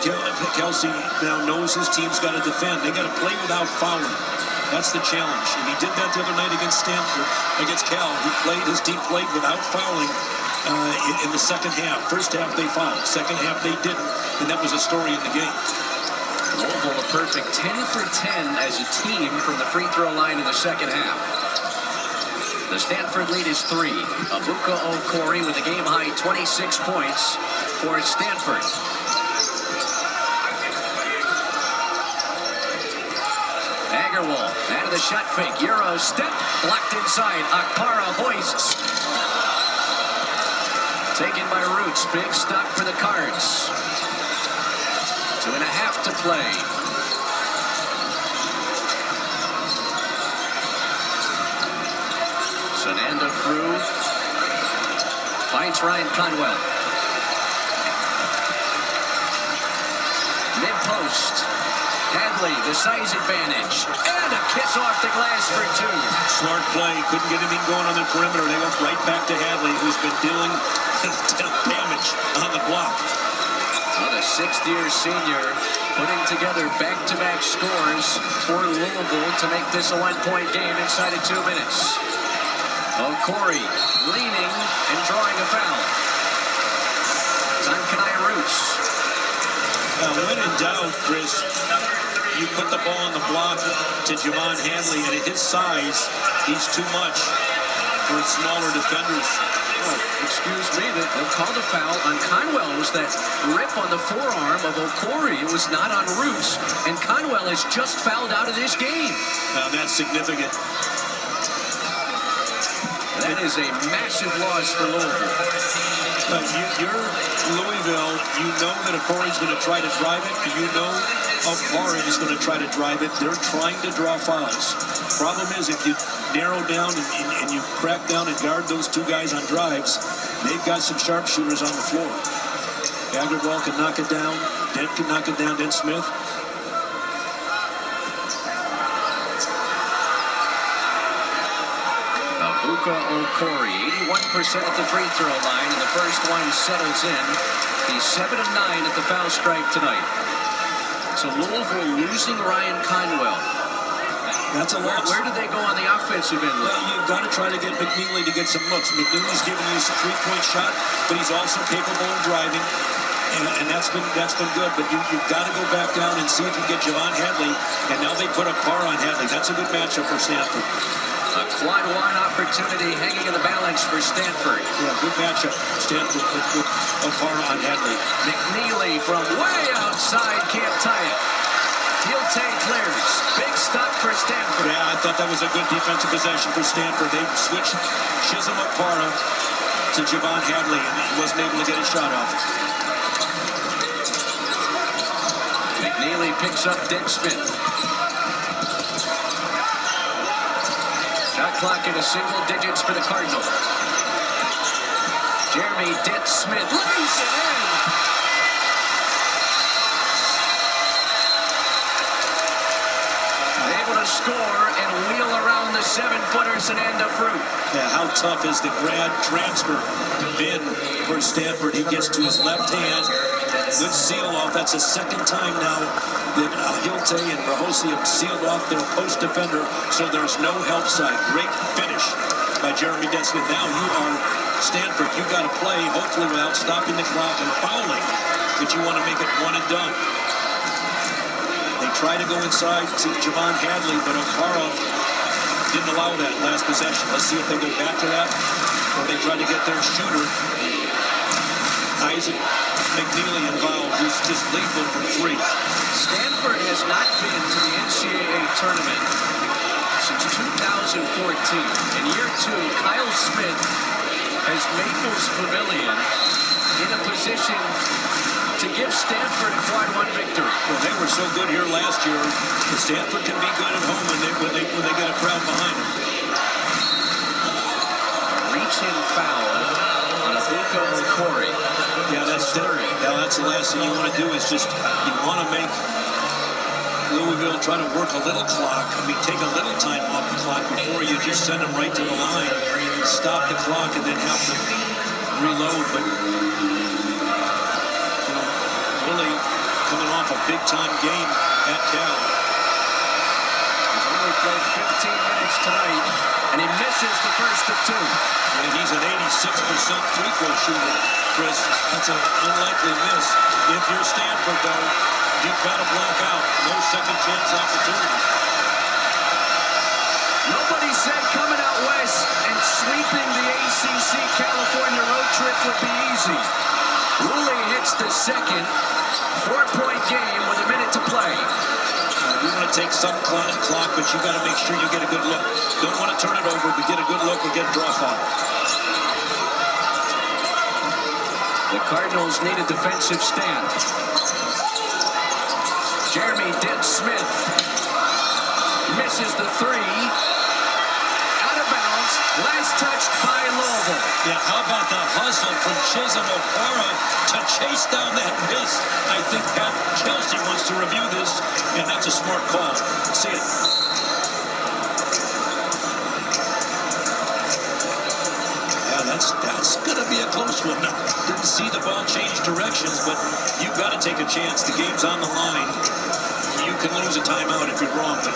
[SPEAKER 2] Kelsey now knows his team's got to defend. They got to play without fouling. That's the challenge. And he did that the other night against Stanford, against Cal. His team played without fouling in the second half. First half they fouled. Second half they didn't. And that was a story in the game.
[SPEAKER 1] Louisville a perfect 10 for 10 as a team from the free throw line in the second half. The Stanford lead is 3. Abuka Okori with a game-high 26 points for Stanford. Agarwal out of the shot fake. Euro step. Blocked inside. Okpara hoists. Taken by Roots. Big stop for the Cards. 2.5 to play. Sananda through. Finds Ryan Conwell. Mid-post. Hadley, the size advantage. And a kiss off the glass for 2.
[SPEAKER 2] Smart play. Couldn't get anything going on the perimeter. They went right back to Hadley, who's been dealing damage on the block.
[SPEAKER 1] Well, the 6th-year senior putting together back-to-back scores for Louisville to make this a 1-point game inside of 2 minutes. Okori leaning and drawing a foul. Time Kanaya Roots.
[SPEAKER 2] When in doubt, Chris, you put the ball on the block to Javon Hadley, and at his size, he's too much for smaller defenders.
[SPEAKER 1] Oh, excuse me, they'll call the foul on Conwell. It was that rip on the forearm of Okori. It was not on Roots, and Conwell is just fouled out of this game.
[SPEAKER 2] Now that's significant.
[SPEAKER 1] That is a massive loss for Louisville.
[SPEAKER 2] You're Louisville. You know that Okori's going to try to drive it. You know Okori is going to try to drive it. They're trying to draw fouls. Problem is, if you narrow down and you crack down and guard those 2 guys on drives, they've got some sharpshooters on the floor. Agarwal can knock it down. Dent can knock it down. Dent-Smith.
[SPEAKER 1] Abuka Okori. 81% at the free throw line, and the first one settles in. He's 7 of 9 at the foul stripe tonight. So Louisville losing Ryan Conwell.
[SPEAKER 2] That's a loss.
[SPEAKER 1] Where do they go on the offensive end?
[SPEAKER 2] Well, you've got to try to get McNeely to get some looks. McNeely's giving you some three-point shot, but he's also capable of driving, and that's been good. But you've got to go back down and see if you get Javon Hadley, and now they put a par on Hadley. That's a good matchup for Stanford.
[SPEAKER 1] A quad one opportunity hanging in the balance for Stanford.
[SPEAKER 2] Yeah, good matchup. Stanford with a par on Hadley.
[SPEAKER 1] McNeely from way outside, can't tie it. Hilte clears. Big stop for Stanford.
[SPEAKER 2] Yeah, I thought that was a good defensive possession for Stanford. They switched Chisholm Okpara to Javon Hadley, and he wasn't able to get his shot off.
[SPEAKER 1] McNeely picks up Dick Smith. Shot clock into single digits for the Cardinals. Jeremy Dick Smith lays it in. Able to score and wheel around the 7-footers and end a fruit.
[SPEAKER 2] Yeah, how tough is the grad transfer been for Stanford? He gets to his left hand. Good seal off. That's the second time now that Hilte and Rahosi have sealed off their post defender, so there's no help side. Great finish by Jeremy Desmond. Now you are Stanford. You got to play, hopefully without stopping the clock and fouling, but you want to make it one and done. They try to go inside to Javon Hadley, but Okpara didn't allow that last possession. Let's see if they go back to that, or they try to get their shooter, Isaac McNeely, involved, who's just lethal from three.
[SPEAKER 1] Stanford has not been to the NCAA tournament since 2014. In year 2, Kyle Smith has Maples Pavilion in a position to give Stanford a quad one victory.
[SPEAKER 2] Well, they were so good here last year. Stanford can be good at home when they get a crowd behind them.
[SPEAKER 1] Reach-in foul on Abuka Okori.
[SPEAKER 2] Yeah, that's the last thing you want to do is just, you want to make Louisville try to work a little clock. I mean, take a little time off the clock before you just send them right to the line, stop the clock, and then have to reload. But Willie coming off a big-time game at Cal.
[SPEAKER 1] He's only played 15 minutes tonight, and he misses the first of 2.
[SPEAKER 2] And he's an 86% free throw shooter, Chris. That's an unlikely miss. If you're Stanford, though, you've got to block out. No second chance opportunity.
[SPEAKER 1] Nobody said coming out west and sweeping the ACC California road trip would be easy. Woolley hits the second. 4-point game with a minute to play.
[SPEAKER 2] You want to take some clock, but you got to make sure you get a good look. Don't want to turn it over, but get a good look or get a draw foul.
[SPEAKER 1] The Cardinals need a defensive stand. Jeremy Dick Smith misses the 3. Out of bounds. Last touched by Louisville.
[SPEAKER 2] Yeah, how about the hustle from Chisholm Okpara to chase down that miss? I think Pat Kelsey wants to review this, and that's a smart call. See it. Yeah, that's going to be a close one. Didn't see the ball change directions, but you've got to take a chance. The game's on the line. You can lose a timeout if you're wrong, but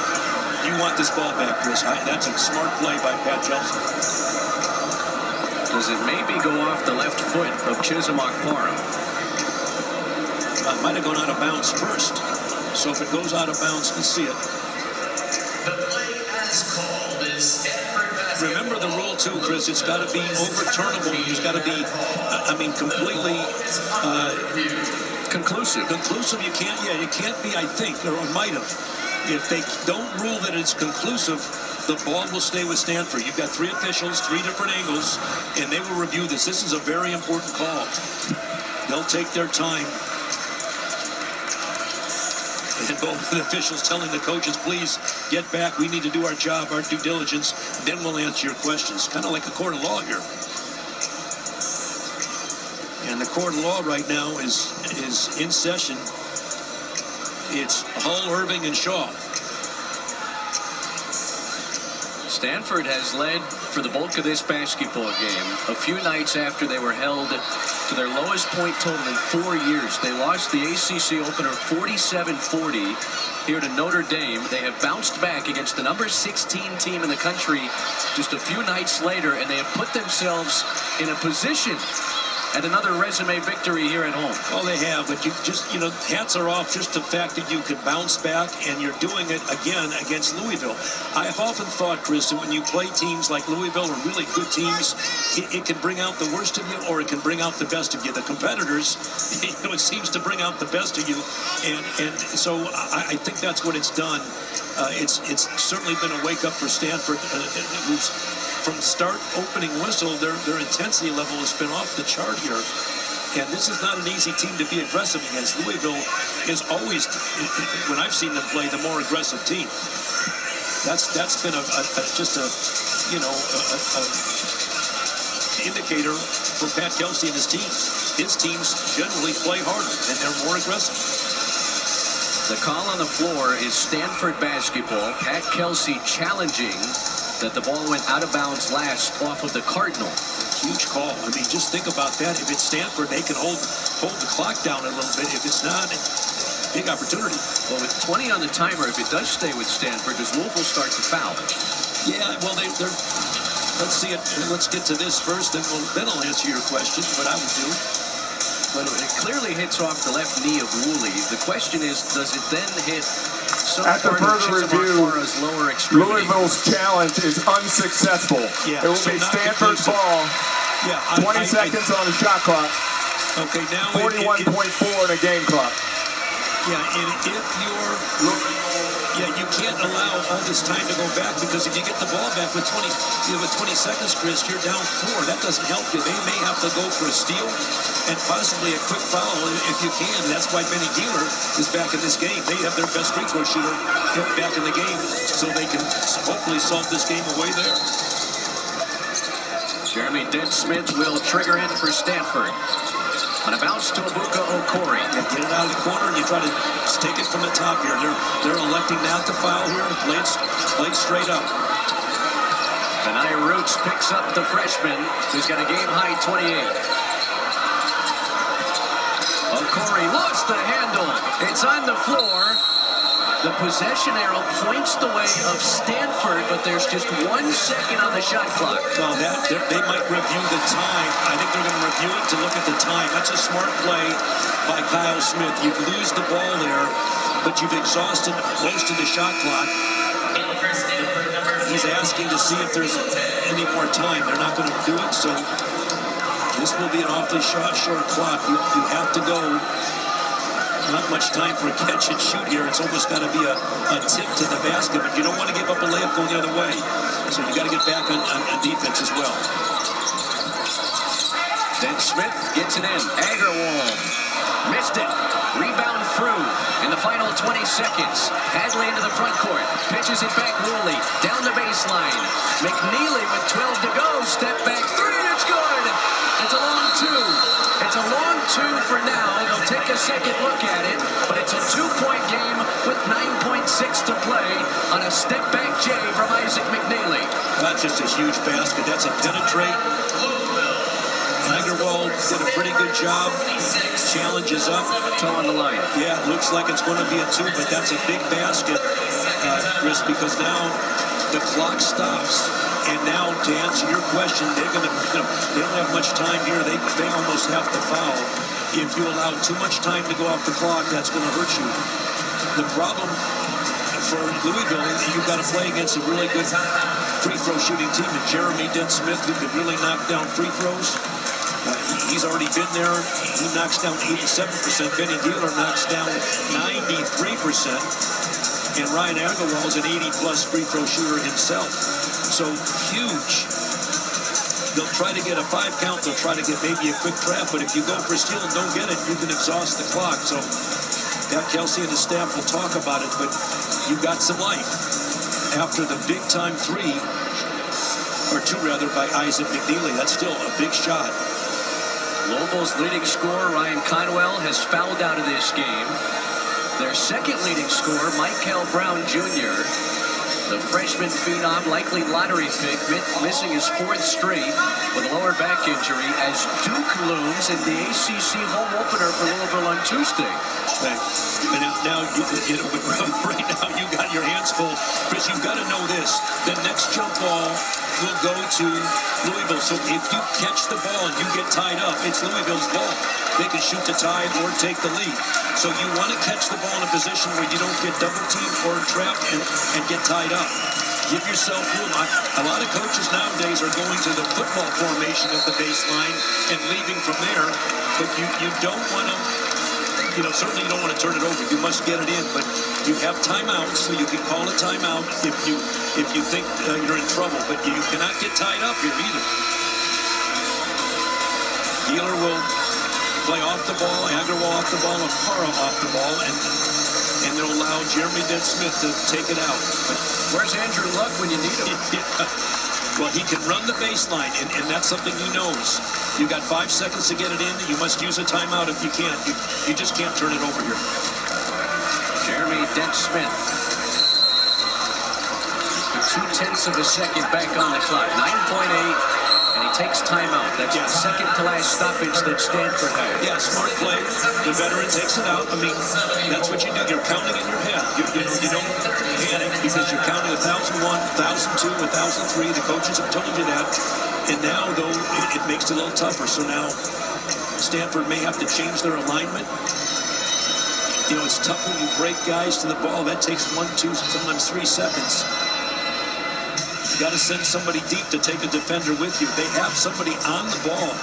[SPEAKER 2] you want this ball back, Chris. That's a smart play by Pat Kelsey.
[SPEAKER 1] Does it maybe go off the left foot of Chisholm Okpara?
[SPEAKER 2] Might have gone out of bounds first. So if it goes out of bounds, let's see it.
[SPEAKER 4] The play as called is Stanford basketball.
[SPEAKER 2] Remember the rule too, Chris. It's got to be overturnable. It's got to be, completely
[SPEAKER 1] Conclusive.
[SPEAKER 2] conclusive. You can't be, I think, or might have. If they don't rule that it's conclusive, the ball will stay with Stanford. You've got 3 officials, 3 different angles, and they will review this. This is a very important call. They'll take their time. And both the officials telling the coaches, please get back. We need to do our job, our due diligence. Then we'll answer your questions. Kind of like a court of law here. And the court of law right now is in session. It's Hull, Irving, and Shaw.
[SPEAKER 1] Stanford has led for the bulk of this basketball game. A few nights after they were held to their lowest point total in 4 years. They lost the ACC opener 47-40 here to Notre Dame. They have bounced back against the number 16 team in the country just a few nights later, and they have put themselves in a position at another resume victory here at home.
[SPEAKER 2] Well, they have, but you just, hats are off just the fact that you can bounce back, and you're doing it again against Louisville. I've often thought, Chris, that when you play teams like Louisville or really good teams, it can bring out the worst of you or it can bring out the best of you. The competitors, it seems to bring out the best of you, and so I think that's what it's done. It's certainly been a wake-up for Stanford, who's from start opening whistle, their intensity level has been off the chart here. And this is not an easy team to be aggressive against. Louisville is always, when I've seen them play, the more aggressive team. That's been just a indicator for Pat Kelsey and his teams. His teams generally play harder and they're more aggressive.
[SPEAKER 1] The call on the floor is Stanford basketball. Pat Kelsey challenging that the ball went out of bounds last off of the Cardinal.
[SPEAKER 2] Huge call. I mean, just think about that. If it's Stanford, they can hold the clock down a little bit. If it's not, big opportunity.
[SPEAKER 1] Well, with 20 on the timer, if it does stay with Stanford, does Louisville start to foul?
[SPEAKER 2] Yeah, well, they're let's see it. Let's get to this first, then I'll answer your question, what I would do.
[SPEAKER 1] But it clearly hits off the left knee of Woolley. The question is, does it then hit some
[SPEAKER 5] at the
[SPEAKER 1] part
[SPEAKER 5] further
[SPEAKER 1] of
[SPEAKER 5] review,
[SPEAKER 1] lower extremity?
[SPEAKER 5] Louisville's challenge is unsuccessful.
[SPEAKER 2] Yeah,
[SPEAKER 5] it will
[SPEAKER 2] so
[SPEAKER 5] be
[SPEAKER 2] not
[SPEAKER 5] Stanford's
[SPEAKER 2] conclusive.
[SPEAKER 5] ball.
[SPEAKER 2] Yeah,
[SPEAKER 5] 20 seconds on the shot clock.
[SPEAKER 2] Okay, now
[SPEAKER 5] 41.4 in the game clock.
[SPEAKER 2] Yeah, and if you can't allow all this time to go back, because if you get the ball back with 20 seconds, Chris, you're down 4. That doesn't help you. They may have to go for a steal and possibly a quick foul if you can. That's why Benny Dealer is back in this game. They have their best free throw shooter back in the game, so they can hopefully solve this game away there.
[SPEAKER 1] Jeremy Dent-Smith will trigger in for Stanford. On a bounce to Abuka Okori.
[SPEAKER 2] Yeah, get it out of the corner and you try to take it from the top here. They're electing not to foul here and play it straight up.
[SPEAKER 1] Benai Roots picks up the freshman, who's got a game-high 28. Okori lost the handle. It's on the floor. The possession arrow points the way of Stanford, but there's just 1 second on the shot clock.
[SPEAKER 2] Well, they might review the time. I think they're going to review it to look at the time. That's a smart play by Kyle Smith. You lose the ball there, but you've exhausted most of the shot clock. He's asking to see if there's any more time. They're not going to do it, so this will be an awfully short clock. You have to go. Not much time for a catch and shoot here. It's almost got to be a tip to the basket, but you don't want to give up a layup going the other way. So you got to get back on defense as well.
[SPEAKER 1] Dent-Smith gets it in. Agarwal missed it. Rebound through in the final 20 seconds. Hadley into the front court. Pitches it back. Woolley down the baseline. McNeely with 12 to go. Step back three. It's good. It's a long 2. It's a long 2 for now. They'll take a second look at it, but it's a 2-point game with 9.6 to play on a step-back J from Isaac McNeely.
[SPEAKER 2] That's just a huge basket. That's a penetrate. Agarwal did a pretty good job. Challenge is up.
[SPEAKER 1] Toe on the line.
[SPEAKER 2] Yeah, it looks like it's going to be a 2, but that's a big basket, Chris, because now the clock stops. And now, to answer your question, they don't have much time here. They almost have to foul. If you allow too much time to go off the clock, that's going to hurt you. The problem for Louisville is you've got to play against a really good free throw shooting team. And Jeremy Dent-Smith, who can really knock down free throws. He's already been there. He knocks down 87%. Benny Dealer knocks down 93%. And Ryan Agarwal is an 80-plus free throw shooter himself. So huge. They'll try to get a 5 count. They'll try to get maybe a quick trap. But if you go for a steal and don't get it, you can exhaust the clock. So Pat Kelsey and his staff will talk about it. But you got some life after the big-time 3, or 2 rather, by Isaac McNeely. That's still a big shot.
[SPEAKER 1] Louisville's leading scorer, Ryan Conwell, has fouled out of this game. Their second leading scorer, Michael Brown Jr., The freshman phenom, likely lottery pick, missing his 4th straight with a lower back injury as Duke looms in the ACC home opener for Louisville on Tuesday.
[SPEAKER 2] Right. And now, right now, you got your hands full. Chris, you've got to know this. The next jump ball will go to Louisville. So if you catch the ball and you get tied up, it's Louisville's ball. They can shoot the tie or take the lead. So you want to catch the ball in a position where you don't get double teamed or trapped and get tied up. Give yourself room. A lot of coaches nowadays are going to the football formation at the baseline and leaving from there. But you don't want to, certainly you don't want to turn it over. You must get it in. But you have timeouts, so you can call a timeout if you think you're in trouble. But you cannot get tied up here either. Gieler will play off the ball, Agarwal off the ball, Okpara off the ball, and they'll allow Jeremy Dead-Smith to take it out. But
[SPEAKER 1] where's Andrew Luck when you need him?
[SPEAKER 2] Well, he can run the baseline, and that's something he knows. You got 5 seconds to get it in. You must use a timeout if you can't. You just can't turn it over here.
[SPEAKER 1] Jeremy Dead-Smith. 2/10 of a second back on the clock. 9.8. And he takes timeout. That's the second to last stoppage that Stanford had.
[SPEAKER 2] Yeah, smart play. The veteran takes it out. I mean, that's what you do. You're counting in your head. You don't panic because you're counting 1,001, 1,002, 1,003. The coaches have told you that. And now, though, it makes it a little tougher. So now Stanford may have to change their alignment. It's tough when you break guys to the ball. That takes 1, 2, sometimes 3 seconds. You got to send somebody deep to take a defender with you. They have somebody on the ball.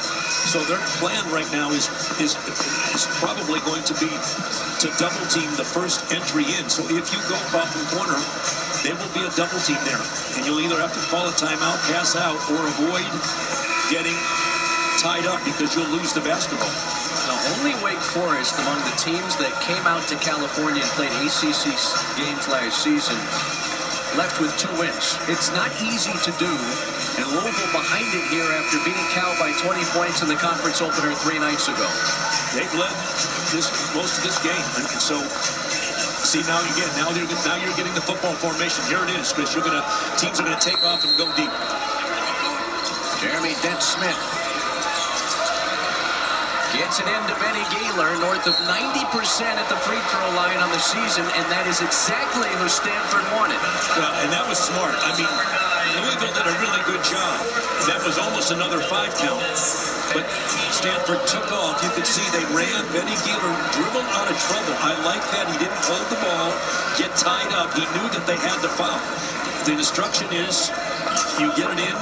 [SPEAKER 2] So their plan right now is probably going to be to double team the first entry in. So if you go off the corner, there will be a double team there. And you'll either have to call a timeout, pass out, or avoid getting tied up because you'll lose the basketball.
[SPEAKER 1] Now, only Wake Forest among the teams that came out to California and played ACC games last season left with 2 wins. It's not easy to do, and Louisville behind it here after beating Cal by 20 points in the conference opener 3 nights ago.
[SPEAKER 2] They've led most of this game, and so see now you're getting the football formation. Here it is, Chris. Teams are gonna take off and go deep.
[SPEAKER 1] Jeremy Dead-Smith gets it into Benny Gieler, north of 90% at the free throw line on the season, and that is exactly who Stanford wanted.
[SPEAKER 2] Well, and that was smart. I mean, Louisville did a really good job. That was almost another 5 count. But Stanford took off. You could see they ran. Benny Gieler dribbled out of trouble. I like that. He didn't hold the ball, get tied up. He knew that they had to foul. The instruction is you get it in.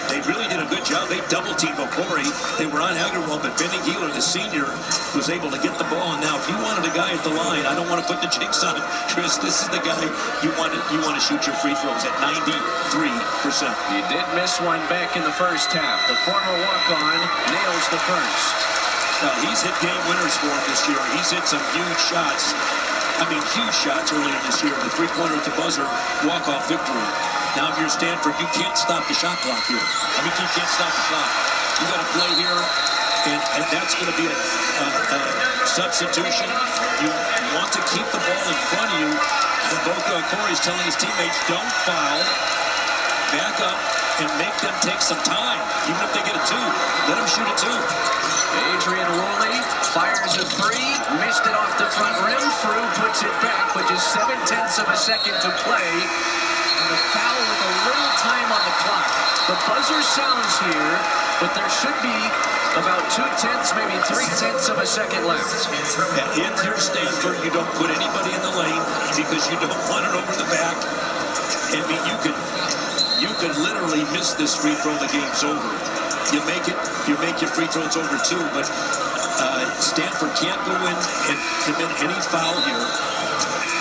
[SPEAKER 2] They really did a good job. They double-teamed Okpara. They were on Agarwal, but Benny Gieler, the senior, was able to get the ball. And now, if you wanted a guy at the line, I don't want to put the jinx on it, Chris. This is the guy you want to shoot your free throws at 93%.
[SPEAKER 1] You did miss one back in the first half. The former walk-on nails the first.
[SPEAKER 2] He's hit game winners for him this year. He's hit some huge shots. I mean, huge shots earlier this year. The three-pointer at the buzzer, walk-off victory. Now, if you're Stanford, you can't stop the shot clock here. I mean, you can't stop the clock. You got to play here, and that's going to be a substitution. You want to keep the ball in front of you. And Corey's telling his teammates, don't foul. Back up and make them take some time. Even if they get a 2, let them shoot a 2.
[SPEAKER 1] Adrian Woolley fires a 3, missed it off the front rim. Frew puts it back with just 0.7 of a second to play. And the foul with a little time on the clock. The buzzer sounds here, but there should be about 0.2, maybe 0.3 of a second left.
[SPEAKER 2] If you're Stanford, you don't put anybody in the lane because you don't want it over the back. I mean, you could literally miss this free throw, the game's over. You make your free throw, it's over too, but Stanford can't go in and commit any foul here.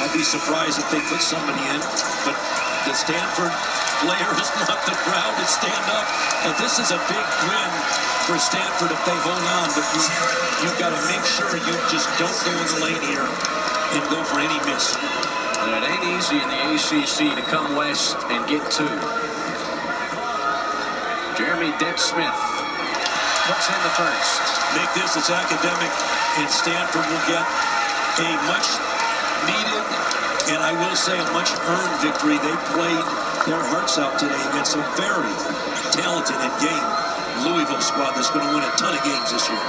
[SPEAKER 2] I'll be surprised if they put somebody in, but the Stanford players want the crowd to stand up. And this is a big win for Stanford if they hold on, but you've got to make sure you just don't go in the lane here and go for any miss.
[SPEAKER 1] And it ain't easy in the ACC to come west and get 2. Jeremy Dead-Smith puts in the first.
[SPEAKER 2] Make this as academic, and Stanford will get a much-needed And I will say a much earned victory. They played their hearts out today against a very talented and game Louisville squad that's going to win a ton of games this year.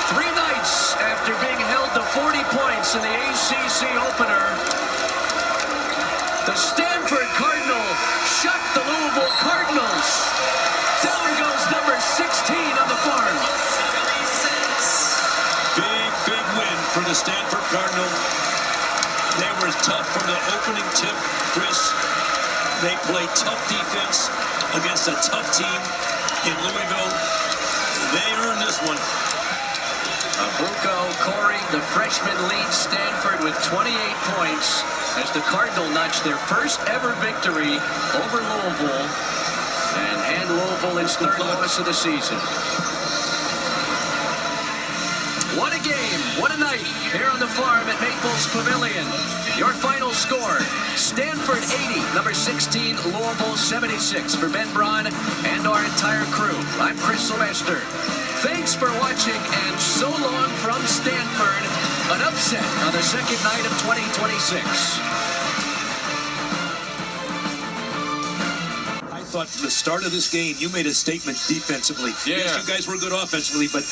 [SPEAKER 1] Three nights after being held to 40 points in the ACC opener, the Stanford Cardinal shut the Louisville Cardinals. Down goes number 16 on the farm.
[SPEAKER 2] Big win for the Stanford Cardinal. They were tough from the opening tip, Chris. They played tough defense against a tough team in Louisville. They earned this one.
[SPEAKER 1] Abuko Corey, the freshman, leads Stanford with 28 points as the Cardinal notched their first ever victory over Louisville and hand Louisville its third loss of the season. What a game, what a night here on the farm at Maples Pavilion. Your final score, Stanford 80, number 16, Louisville 76. For Ben Braun and our entire crew, I'm Chris Sylvester. Thanks for watching, and so long from Stanford, an upset on the second night of 2026.
[SPEAKER 2] I thought from the start of this game, you made a statement defensively.
[SPEAKER 6] Yeah.
[SPEAKER 2] Yes, you guys were good offensively, but